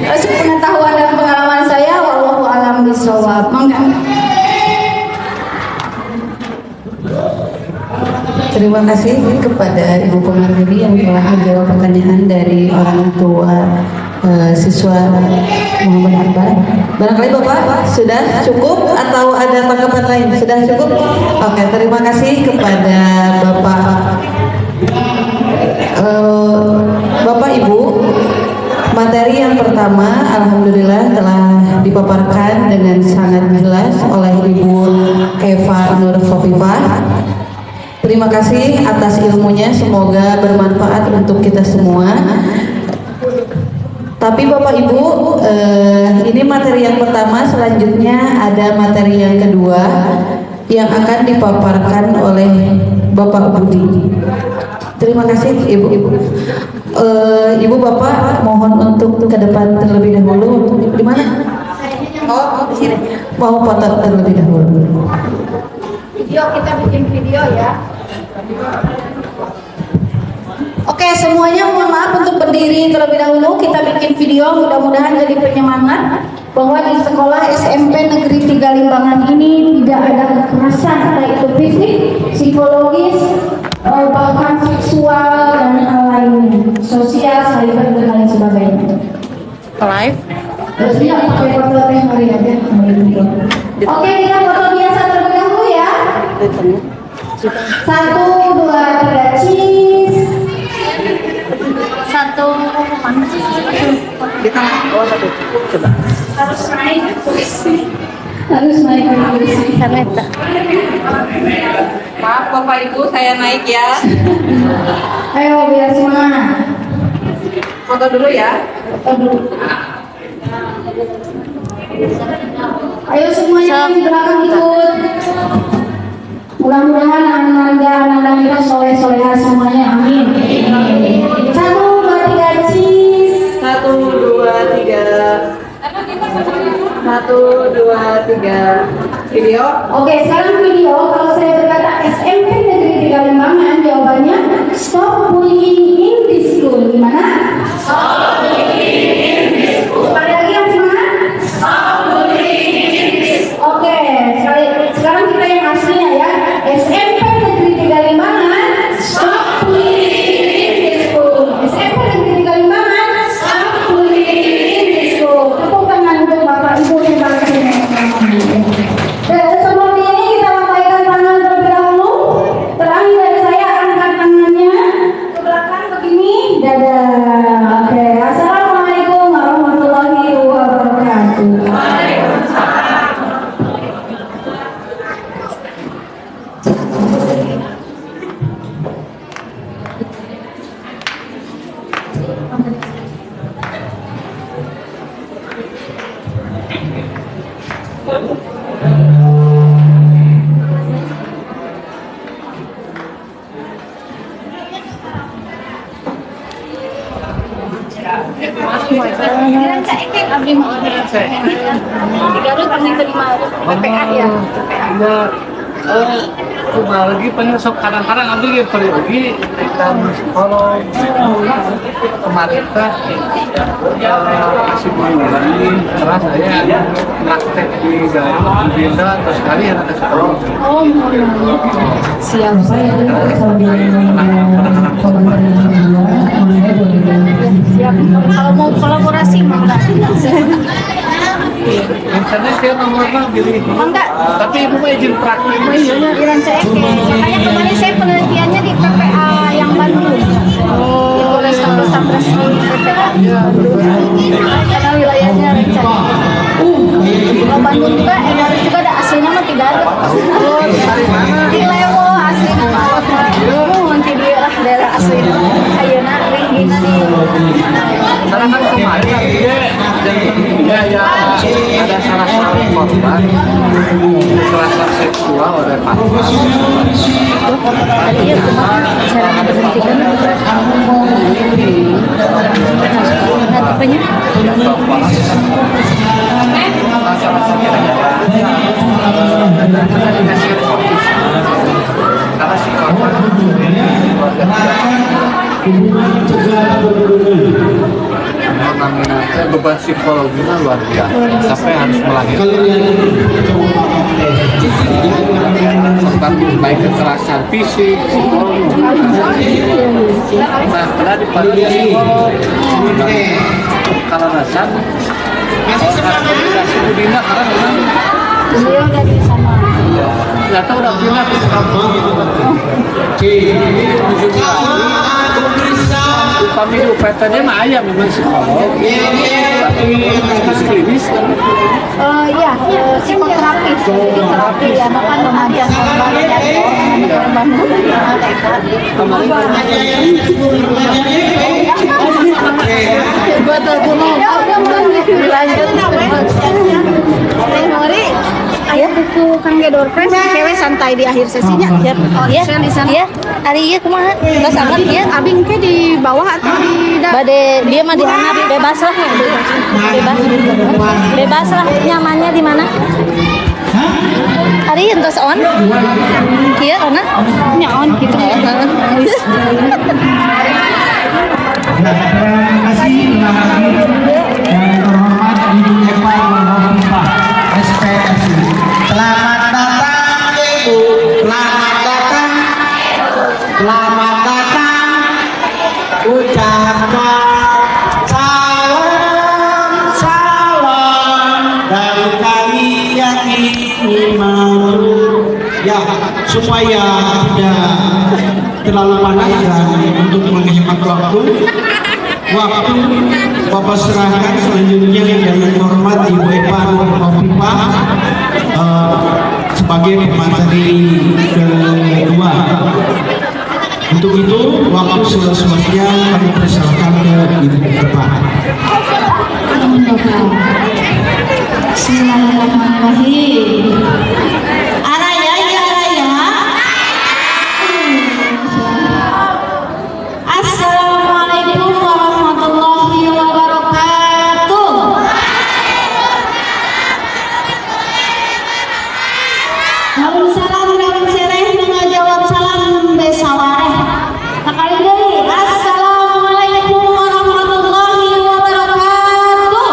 sepengetahuan dan pengalaman saya. Wallahu a'lam bishawab. Mangga. Terima kasih kepada Ibu Pengardi yang telah menjawab pertanyaan dari orang tua siswa Muhammad Akbar. Barangkali Bapak sudah cukup atau ada tanggapan lain? Sudah cukup? Oke, terima kasih kepada Bapak Ibu. Materi yang pertama alhamdulillah telah dipaparkan dengan sangat jelas oleh Ibu Eva Nur Khofifah. Terima kasih atas ilmunya, semoga bermanfaat untuk kita semua. Tapi Bapak Ibu, ini materi yang pertama, selanjutnya ada materi yang kedua yang akan dipaparkan oleh Bapak Budi. Terima kasih Ibu. Ibu Bapak mohon untuk ke depan terlebih dahulu. Di mana? Oh, di sini. Mau foto terlebih dahulu. Video, kita bikin video ya. Oke, semuanya mohon maaf untuk berdiri terlebih dahulu. Kita bikin video, mudah-mudahan jadi penyemangat bahwa di sekolah SMP Negeri 3 Limbangan ini tidak ada kekerasan, baik itu fisik, psikologis, bahkan seksual dan hal lainnya, sosial, cyber dan lain sebagainya. Live. Terus dia pakai foto teh hari aja. Oke, kita foto biasa terlebih dahulu ya. 1, 2, 3, cheese. 1, mana sih? Di tengah. Oh, 1. Coba. Harus naik. Harus naik kereta. Maaf Bapak Ibu, saya naik ya. Ayo biar semangat. Foto dulu ya. Foto dulu. Ayo semuanya di belakang ikut. Mudah-mudahan anak-anak kita soleh-soleha semuanya, amin. 1, 2, 3, cheese. 1, 2, 3. 1, 2, 3. Video. Oke, sekarang video. Kalau saya berkata SMP Negeri 3 Limbangan, jawabannya stop bullying in the school. Gimana? Stop bullying in the school. Ada lagi yang semangat? Stop bullying in the school. Oke, sekarang kita yang aslinya ya. SMP Negeri 3 Limbangan, stop bullying in the school. SMP Negeri 3 Limbangan, stop bullying in the school. Tepuk tangan untuk Bapak Ibu yang berkesini. Sebelum ini kita lambaikan tangan terlebih dahulu. Terakhir dari saya angkat tangannya ke belakang begini, dadah. Oke, assalamualaikum warahmatullahi wabarakatuh. Abdi mau di Garut abdi terima PPA ya. Cuma lagi penyosok kadang-kadang ambil yang pergi dan kalau kemarin teh masih lagi keras saya praktek di Benda terus kali yang ada sekolah. Siapa yang kalau komentar yang kedua, Anda boleh ganti. Siap. Kalau mau kolaborasi mangga. Misalnya saya nomornya pilih, Mangga. tapi ibu mah izin praktek mah iya nya. Iran CFD. Makanya kemarin saya penelitiannya di PPA yang Bandung. Itu resam-resam resmi PPA. Karena wilayahnya rencana. Kalau Bandung juga, Baru juga ada aslinya mah tidak ada. Di Lewo aslinya mah nanti dia lah daerah aslinya. Ayeuna ringgina di. Karena kan kemarin dia ya ada salah-salah korban kekerasan seksual oleh pasar. Iya, cara berhentikan apanya? Karena si korban namanya beban psikologinya luar biasa sampai harus melahirkan serta baik kekerasan fisik, psikologi. Nah, karena di pada psikolog kalau dasar komunikasi budina karena memang Beliau dari sama. nggak tahu udah pindah ke kampung. Upami di UPT-nya mah ayam memang psikolog, tapi klinis kan. Iya, psikoterapi, jadi terapi anak kan mengajar korban dari korban Ayah buku Kang Gedorpres, cewek santai di akhir sesinya. Oh iya, di sana. Iya, hari iya kumaha? Bas banget ya. Abing ke di bawah atau di Bade dia mah di handap bebas lah. Bebas lah, nyamannya di mana? Hari entos on? Iya, ona? nya on gitu. Terima kasih yang terhormat Ibu Eva Nurhofifa SPSI. Selamat datang Ibu, selamat datang, selamat datang. Ucapkan salam, salam dari kami yang ingin malu. Ya, supaya tidak terlalu panas dan untuk menghemat waktu Bapak serahkan selanjutnya yang terhormat Ibu Eva Nurhofifa sebagai pemateri kedua. Untuk itu waktu selesai kami persilakan ke Ibu Eva. Bismillahirrahmanirrahim. Araya ya araya. Assalamualaikum warahmatullahi wabarakatuh. Namun salam dalam sereh mengajawab salam besawareh. Sekali deui assalamualaikum warahmatullahi wabarakatuh.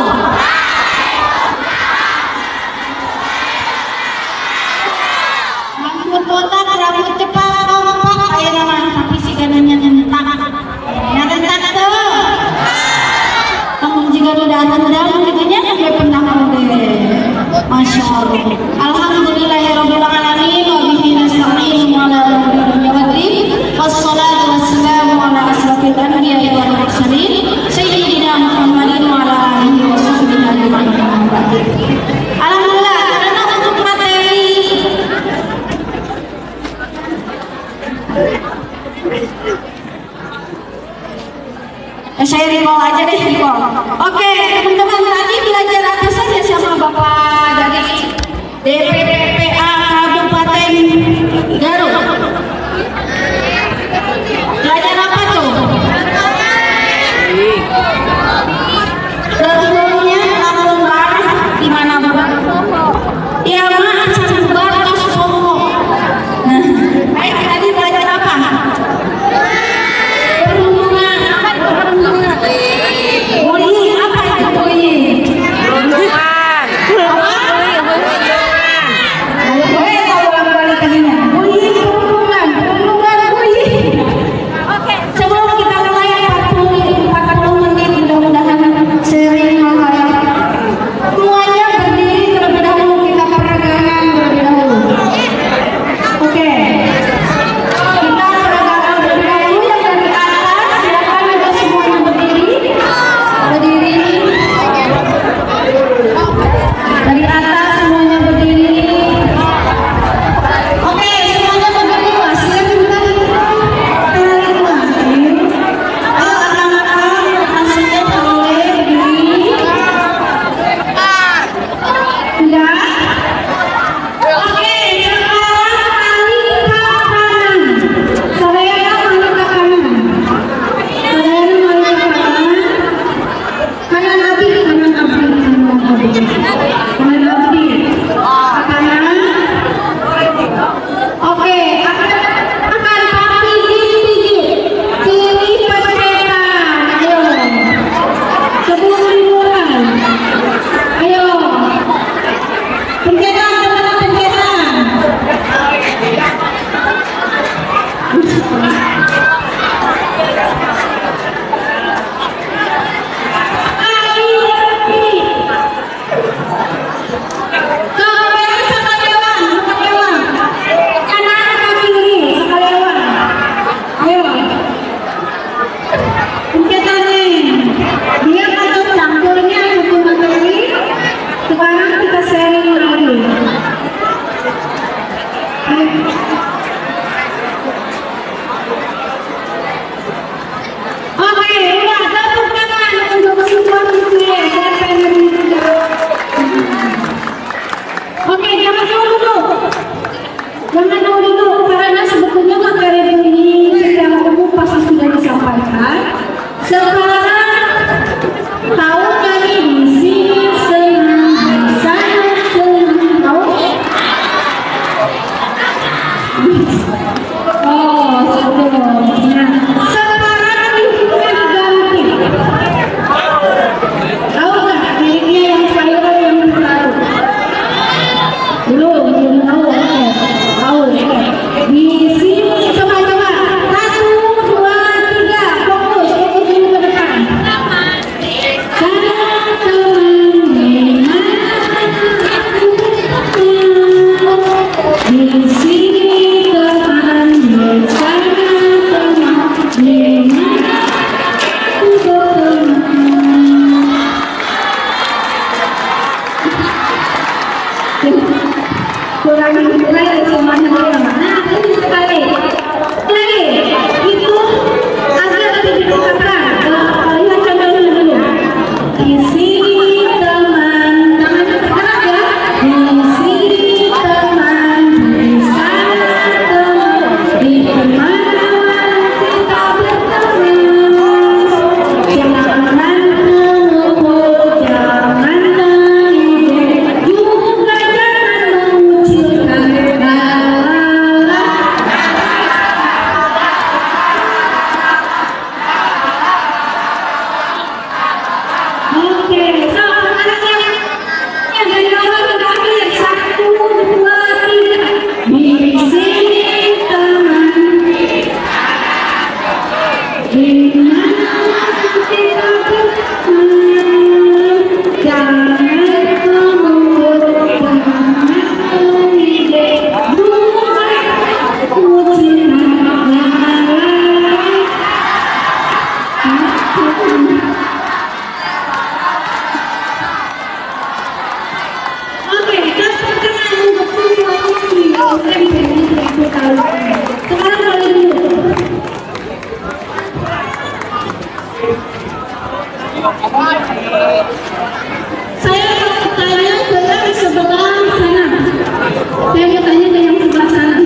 Saya mau tanya ke yang sebelah sana.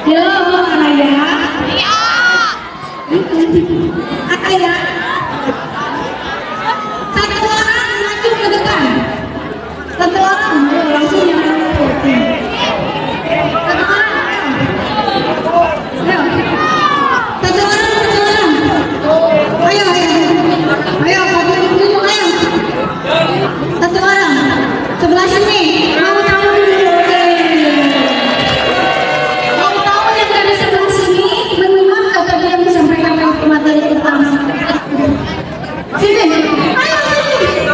Halo, Ayah. Iya. Ayah. Satu orang maju ke depan. Satu orang langsung yang satu orang. Ayo. Satu orang. Ayo, ayo, dulu, ayo. Satu orang. Sebelah sini. Mau tahu dulu. Mau tahu yang dari sebelah sini menyimak apa yang disampaikan oleh materi pertama. Sini. Ayo, sini.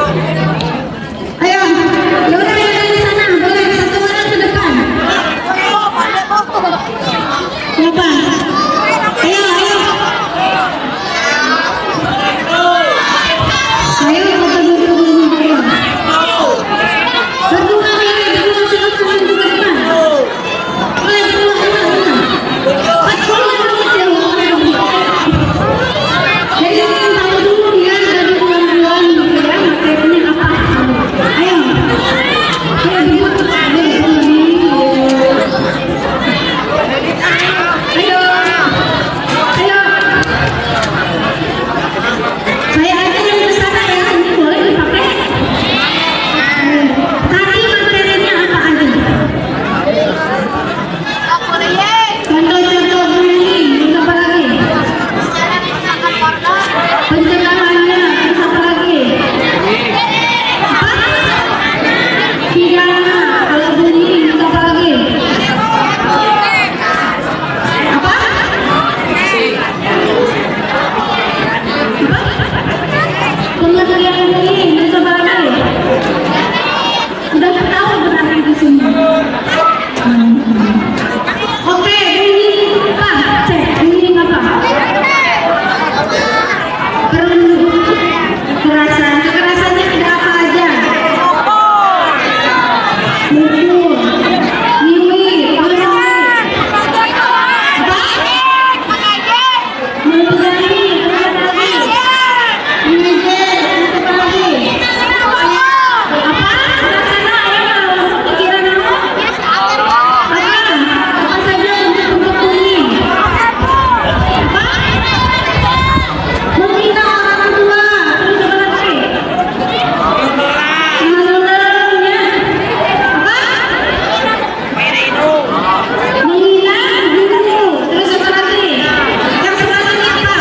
Ayo. Yaudah yang dari sana. Boleh satu orang ke depan. Siapa? Ayo, ayo. Ayo, kita duduk dulu. Berdua nih, berdua silakan maju ke depan. Ayo, berdua. Jadi yang tahu dulu ya dari bulan-bulan gitu ya materinya apa. Ayo. Ayo duduk. Ayo. Ayo. Saya aja yang ke sana ya, ini boleh dipakai. Tadi materinya apa aja? Contoh-contoh bunyi, terus apa lagi? Pencegahannya, terus apa lagi? Apa? Pidana, kalau bunyi, terus apa lagi? Apa? Pengertian bunyi, terus apa lagi? Udah tahu berarti di sini. Oke, bunyi apa? Cek, bunyi apa? Kekerasan. Kekerasannya ada apa aja? Mukul, nyuri, apa? Mengganggu, apa lagi? Mengejar, apa lagi? Apa? Kekerasan ayo, pikiran kamu? Apa saja untuk bunyi? Apa? Menghina orang tua, terus apa lagi? Menghina, apa? Menghina guru, terus apa lagi? Yang sebelah sini apa?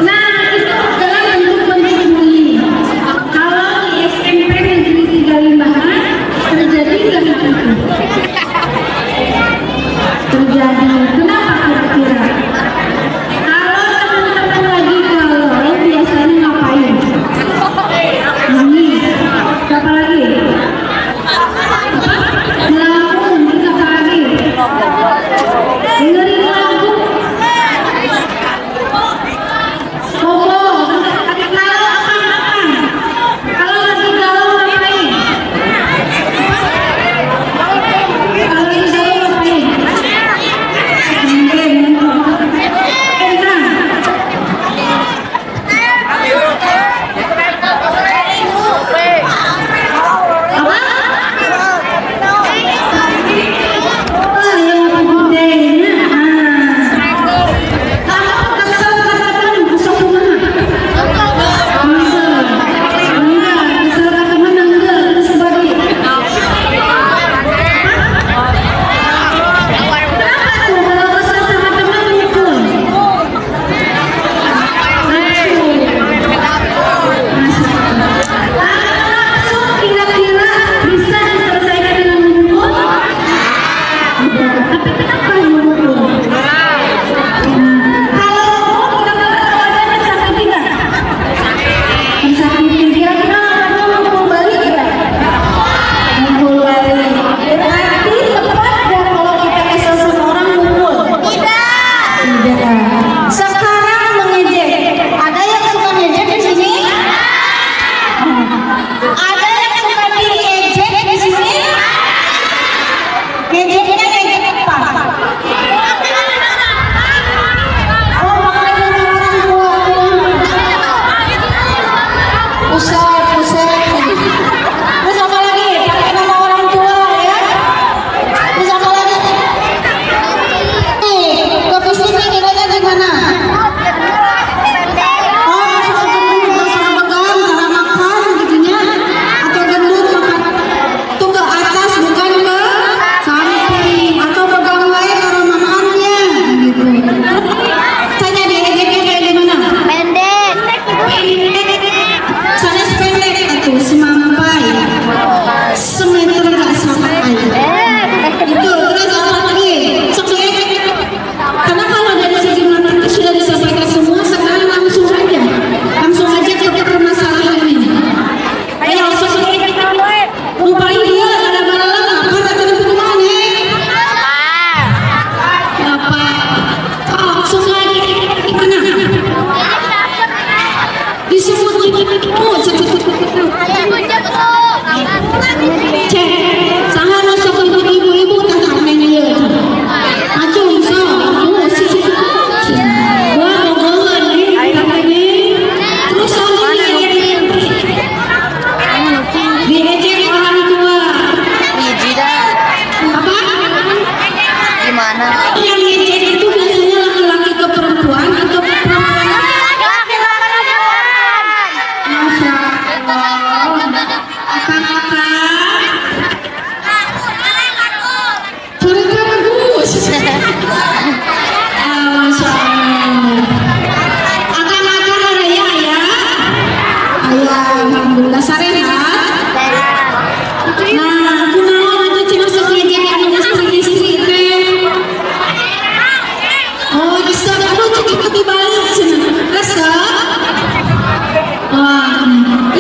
Nah, itu adalah bentuk-bentuk bullying. Kalau di SMP Negeri 3 Limbangan terjadi nggak itu? Terjadi. Kenapa kira-kira? Kalau teman-teman lagi galau biasanya ngapain? Nangis. Apa lagi? Apa? Melamun. Terus apa lagi? Dengerin lagu. Bobo. Lagi galau apa? Kalau lagi galau ngapain? Kalau lagi galau ngapain?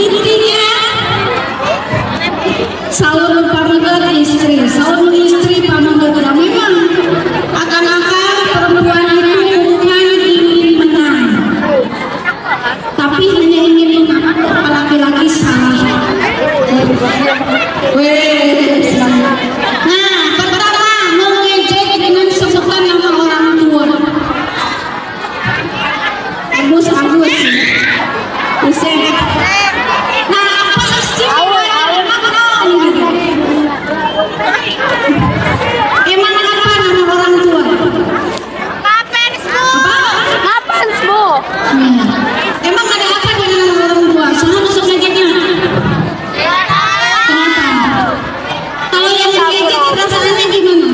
Intinya selalu pamangkat istri, selalu istri pamangkat. Ya memang akan-akan perempuan itu bukan ingin menang, tapi hanya ingin mengatur laki-laki salah. Nah, pertama mengejek dengan sebutan nama orang tua. Agus. Nah, apa istimewa emang apa nama orang tua? Kapan, Bu? Emang ada apa dengan nama orang tua? Soalnya masuk ngejeknya. Kenapa? Kalau yang ngejek rasanya gimana?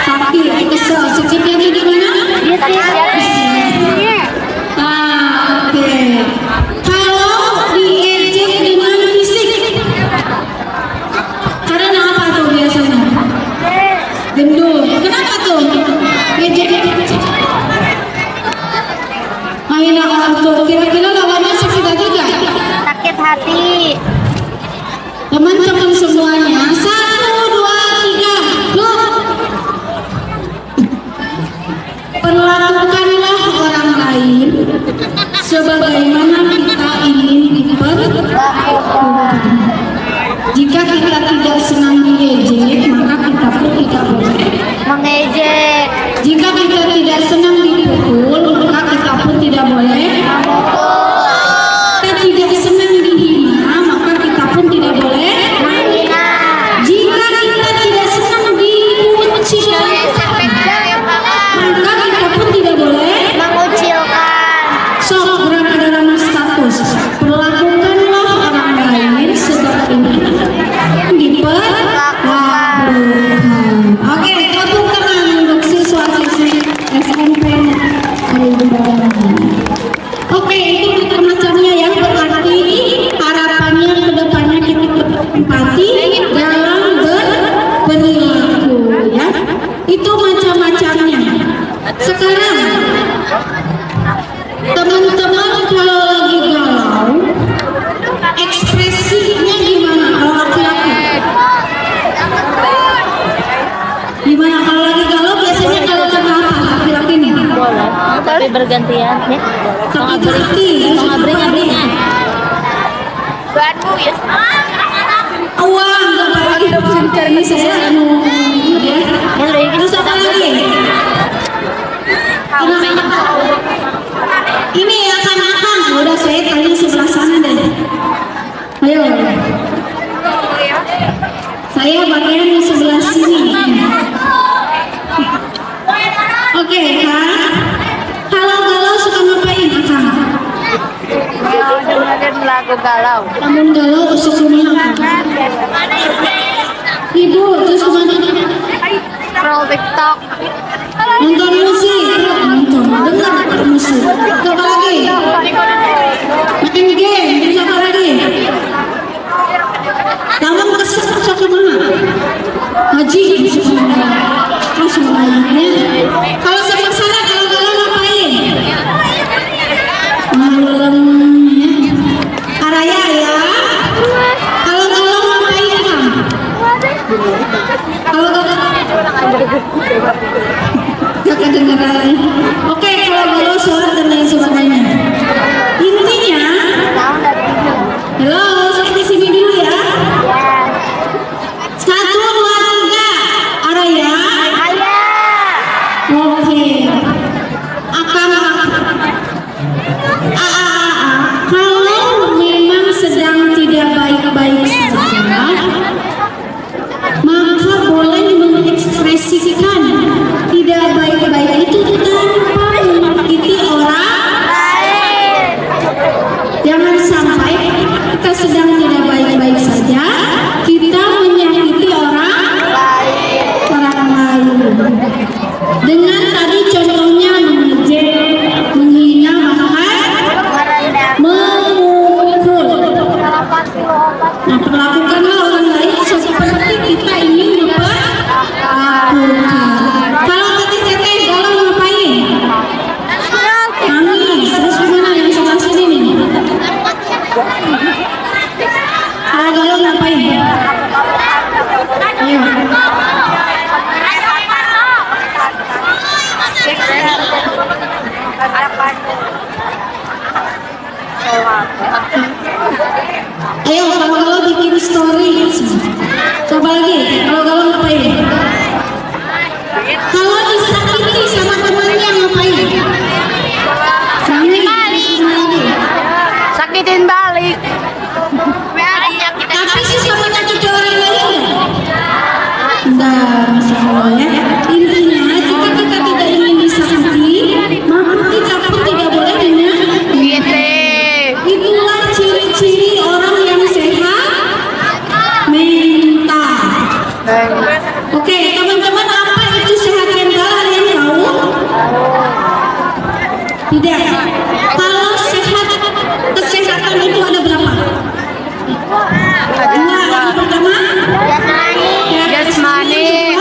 Sakit, kesel, secipnya gimana? Oke. Kalau diejek dengan fisik, karena apa tuh biasanya? Gendut. Kenapa tuh? Ejek. Akhirnya orang tuh kira-kira lawannya sakit hati gak? Sakit hati. Teman-teman semuanya, 1, 2, 3, go! Perlakukanlah orang lain sebagaimana kita ingin diperlakukan. Jika kita tidak senang diejek, maka kita pun tidak boleh Mengejek. jika kita tidak senang dipukul, maka kita pun tidak boleh. Kita tidak senang dihina, maka kita pun tidak boleh. Jika kita tidak senang dikucilkan, maka kita pun tidak boleh. Sok gerak-gerak status. Perlakukanlah orang lain sebagaimana diperlakukan. Oke, tepuk tangan untuk siswa-siswi SMP Oke, itu kita macamnya ya, berarti harapannya ke depannya kita berempati dalam berperilaku ya. Itu macam-macamnya. Sekarang teman-teman kalau lagi galau, ekspresinya gimana kalau laki-laki? Gimana kalau lagi galau biasanya kalau lagi apa laki-laki nih? Tapi bergantian ya. Sakit hati, ya. Uang nggak lagi bisa dicari saya ya. Terus apa lagi? Ini ya kan udah saya tanya sebelah sana deh. Ayo. Saya bagian di sebelah sini. Oke, Kak. Kalau galau suka ngapain, Kak? Dengerin lagu galau. Namun galau sesungguhnya apa? Ibu, terus kemana? Scroll TikTok. Nonton musik, dengar musik. Apa lagi? Main game, terus apa lagi? Lawan kesel ke mana? Haji, kalau sebelah sana kalau galau ngapain? Araya ya. Kalau galau ngapain kamu? Kalau gak kedengeran. Oke, kalau galau sholat dan lain sebagainya. Intinya, halo, saya di sini dulu ya. 1, 2, 3, Araya. Oke. Kalau memang sedang tidak baik-baik saja, maka boleh mengekspresikan tidak baik-baik itu tanpa menyakiti orang Ayo, kalau bikin story. Coba lagi, kalau ngapain? Kalau disakiti sama temannya ngapain? Sakitin balik. Tapi sih sama nyakiti orang lain enggak masalah ya. Intinya jika kita tidak ingin disakiti, maka kita pun tidak boleh menyakiti. Itulah ciri-ciri orang yang sehat mental. Oke, teman-teman, apa itu sehat mental? Kalian tahu? Tidak. Kalau kesehatan itu ada berapa? Dua. Yang pertama, Jasmani,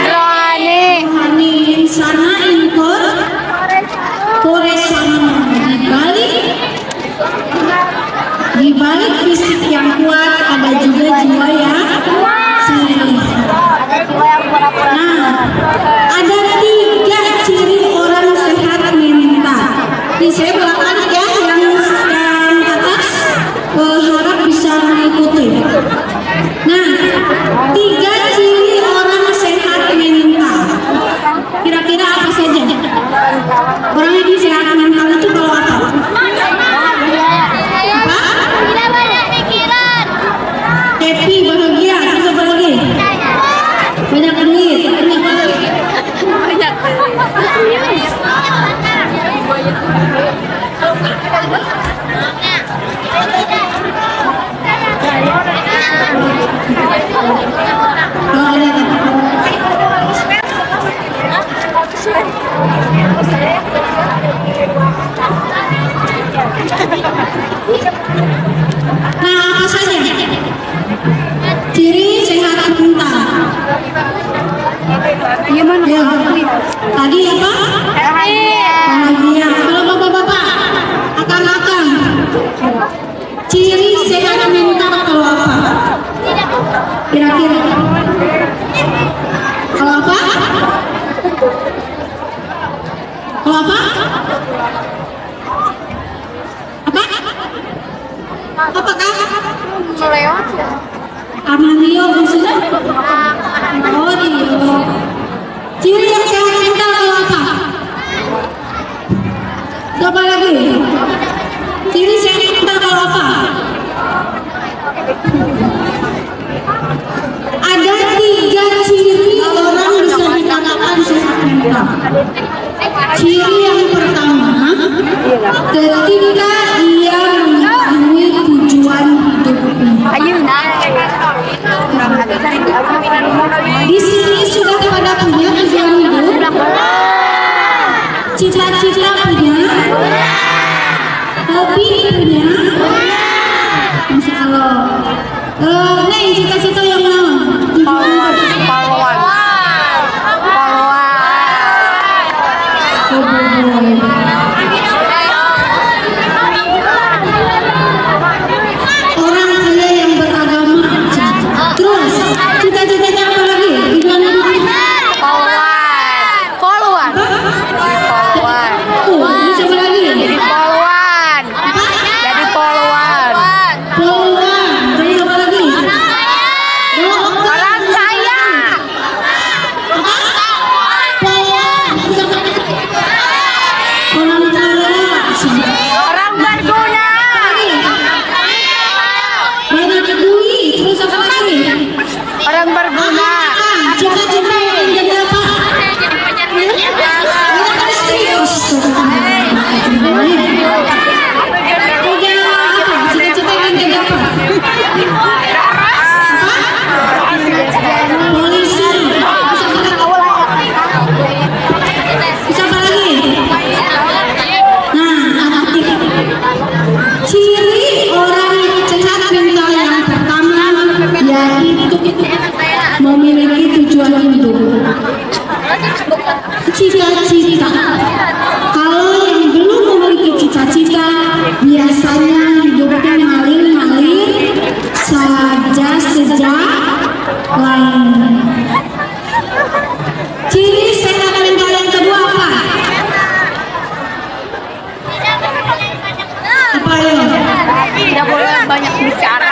rohani, sana ingkor, koresana. Di balik fisik yang kuat ada juga jiwa yang sehat. Nah, ada 3 ciri orang sehat mental. Ini saya belakang ya, yang atas harap bisa mengikuti. Nah, 3 ciri orang sehat mental. Kira-kira apa saja? Orang yang sehat mental itu kalau apa? tidak banyak pikiran. Happy, bahagia, terus apa lagi? Banyak duit, banyak apa lagi? Nah, apa saja ciri sehat mental? Gimana? Ya. Tadi apa? Bahagia. Kalau bapak-bapak, akang-akang, ciri sehat mental kalau apa? Kira-kira? Kalau apa? Kalau apa? Apa? Apakah? Melewat ya? Amalio maksudnya? Oh, Rio. Ciri yang sehat mental kalau apa? Coba lagi. Ciri sehat mental kalau apa? Ada 3 ciri orang bisa dikatakan sehat mental. Ciri yang pertama, ketika ia mengetahui tujuan hidupnya. Di sini sudah pada punya tujuan hidup, cita-cita punya, hobi punya, Masya Allah. Nih cita-cita yang mana? Orang kaya yang beragama. Terus cita-citanya apa lagi? Tujuan hidupnya? Poluan. Ini coba lagi. Jadi poluan. Jadi poluan. Poluan. Jadi apa lagi? Orang kaya. Poluan. Orang kaya. Orang berguna. Banyak duit. Terus apa lagi? Orang berguna. Cita-cita yang jadi apa? Banyak istri. Udah apa? Cita-cita yang jadi apa? Polisi. Bisa apa lagi? Nah, ciri orang sehat mental yang pertama yaitu memiliki tujuan hidup, cita-cita. Kalau yang belum memiliki cita-cita, biasanya hidupnya ngalir-ngalir saja sejak lain. Ciri sehat mental yang kedua apa? Apa ya? Tidak boleh banyak bicara.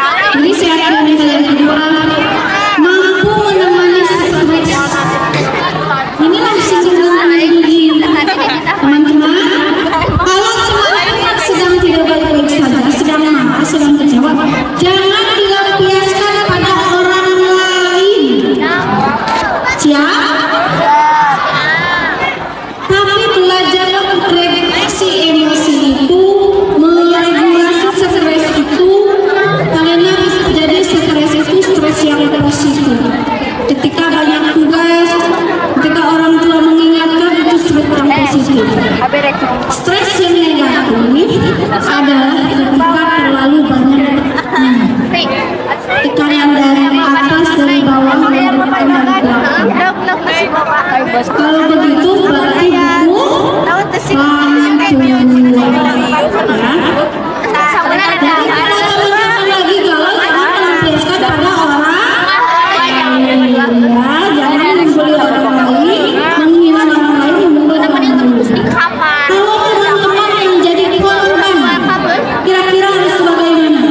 Stres yang negatif adalah ketika terlalu banyak tekanan dari atas, dari bawah, dari depan, dari belakang. Kalau begitu berarti buku lagi galau jangan melampiaskan pada orang lain, jangan membuli orang lain, menghina orang lain, membuli orang lain. Kalau teman-teman yang jadi korban, kira-kira harus bagaimana?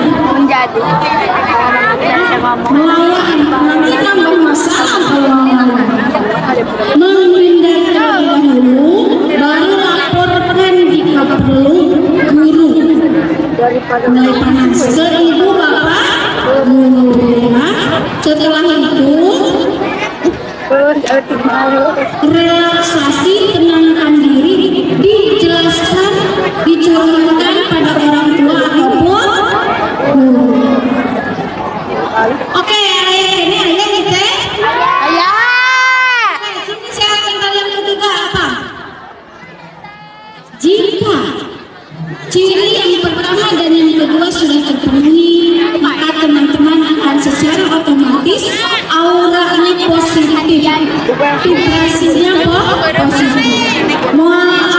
Melawan, nanti nambah masalah kalau menghindar terlebih dahulu, baru laporkan jika perlu guru. Mulai panas ke ibu bapak guru ya. Setelah itu relaksasi, tenangkan diri, dijelaskan, dicurahkan pada orang tua ataupun guru. Oke, ayah kita. Sini saya tinggal yang ketiga apa? Jika ciri yang pertama dan yang kedua sudah terpenuhi, maka teman-teman akan secara otomatis auranya positif, vibrasinya positif. Mau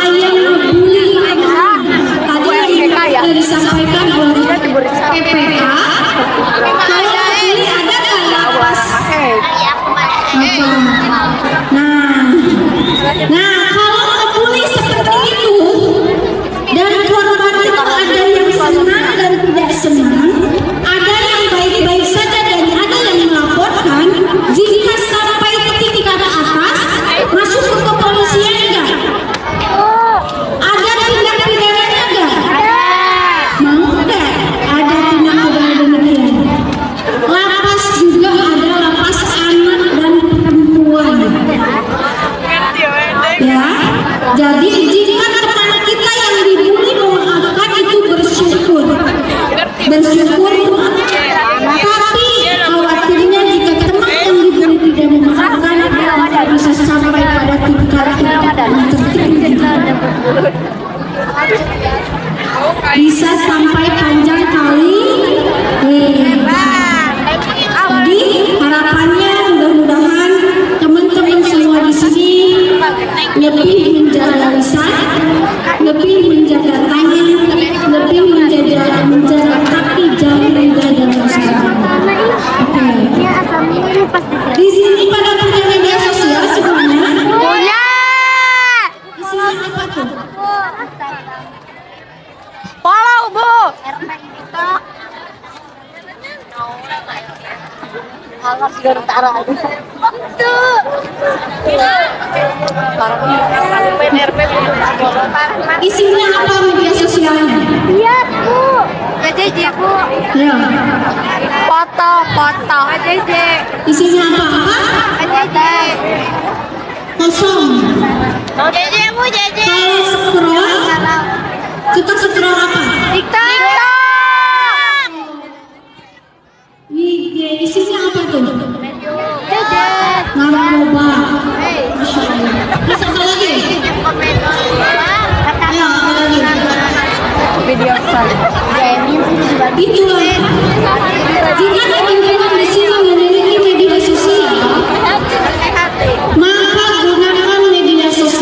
ayam ngebully tadi yang sudah disampaikan oleh PPA, kalau ngebully ada nggak lapas? Nah kalau ngebully seperti itu dan korban itu ada yang senang dan tidak senang, ada yang baik-baik saja dan ada yang melaporkan. Jika sampai titik ke atas, masuk ke kepolisian enggak? Ada tindak pidananya enggak? Mau enggak? Ada tindak pidana demikian. Lapas juga ada lapas anak dan perempuan. Ya, jadi jika teman kita yang dibully memaafkan itu bersyukur, tapi khawatirnya jika teman yang dibully tidak memaafkan, tidak bisa sampai pada tingkat tertinggi, bisa sampai panjang kali lebar. Jadi harapannya mudah-mudahan teman-teman semua di sini lebih menjaga lisan, lebih menjaga tangan, lebih menjaga kaki, jangan menjaga lisan. Oke. Di sini pada punya media sosial semuanya? Punya. Isinya apa tuh? Follow, Bu. Isinya apa media sosialnya? Iya, Bu. JJ, Bu. Ya. Foto. JJ. Isinya apa? JJ. Kosong. JJ, Bu, JJ. Kalau scroll, kita scroll apa? TikTok. IG, isinya apa tuh? JJ. Narkoba. Masya Allah. Terus apa lagi? Ayo, apa lagi? Video Itulah. Jika teman-teman di sini memiliki media sosial, maka gunakan media sosial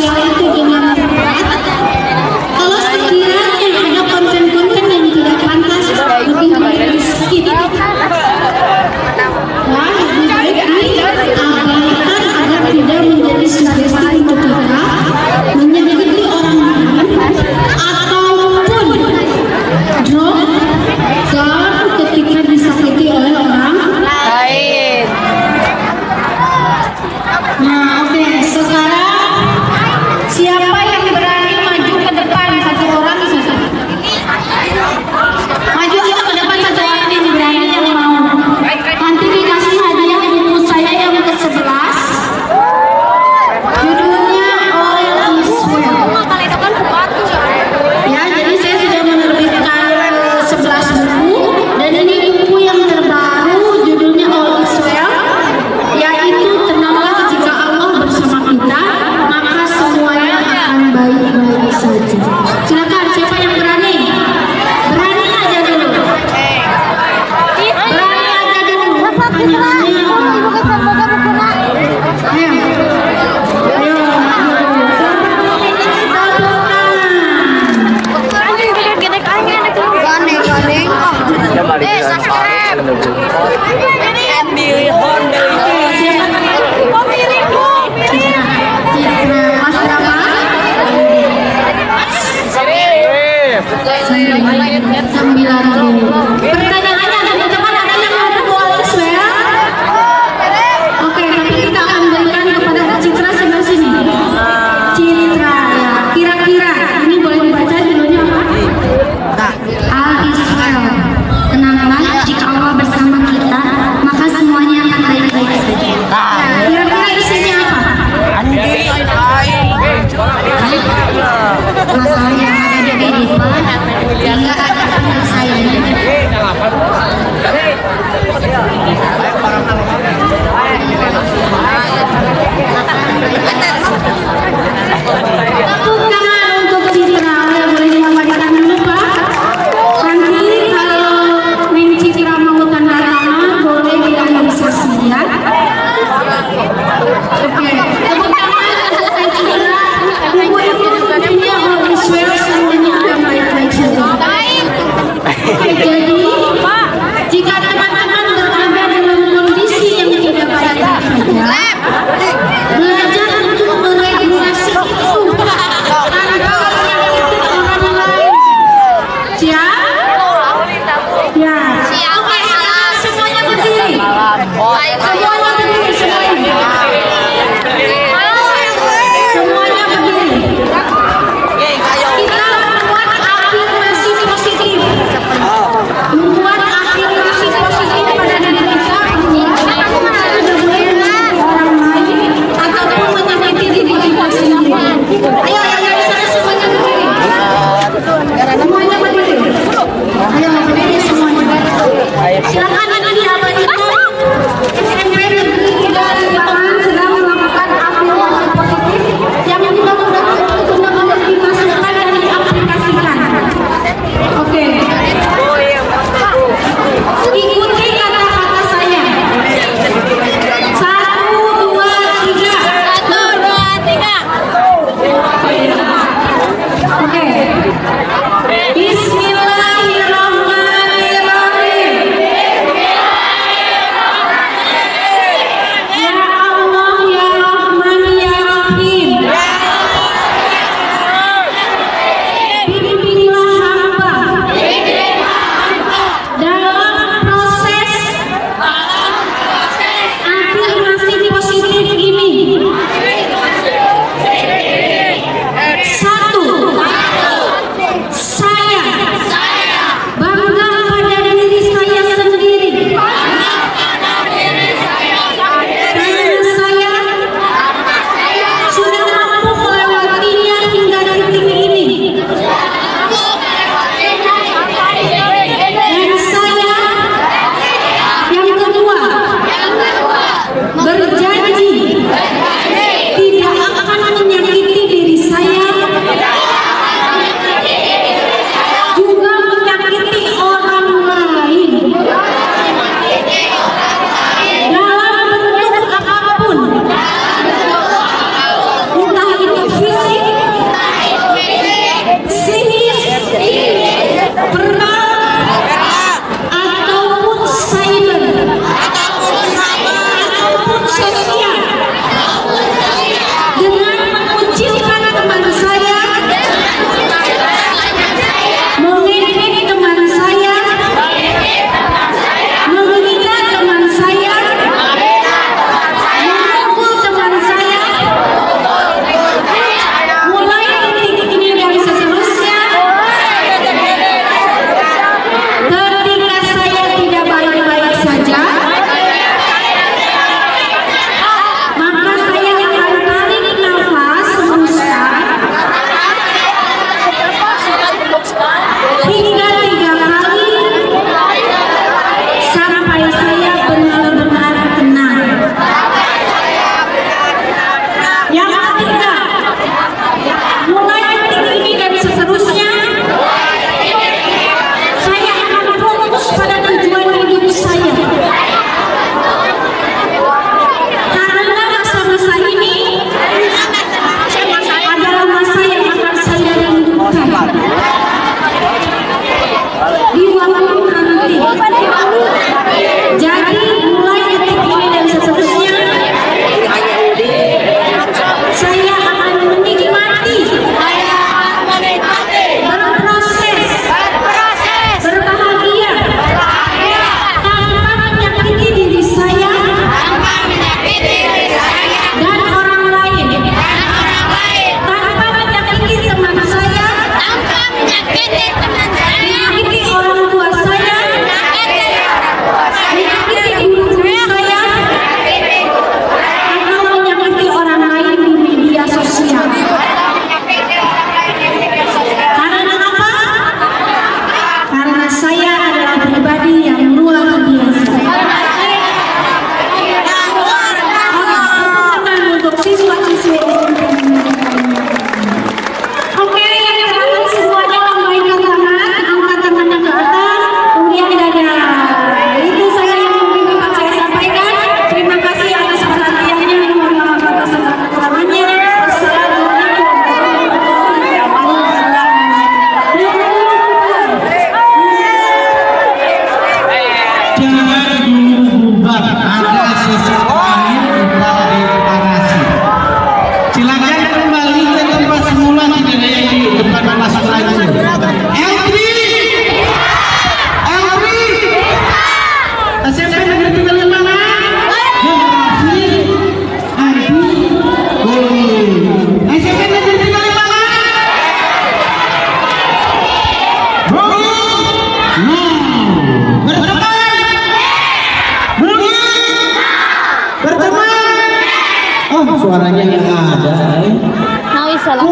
No.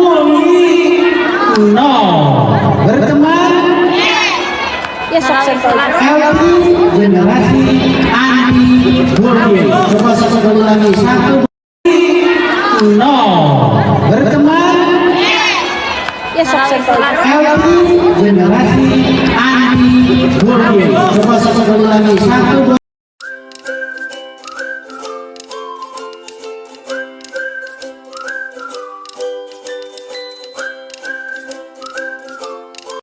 Berteman. Ya sukses. Healthy generasi anti bullying. Coba sekali lagi. 1. No. Berteman. Ya sukses. Healthy generasi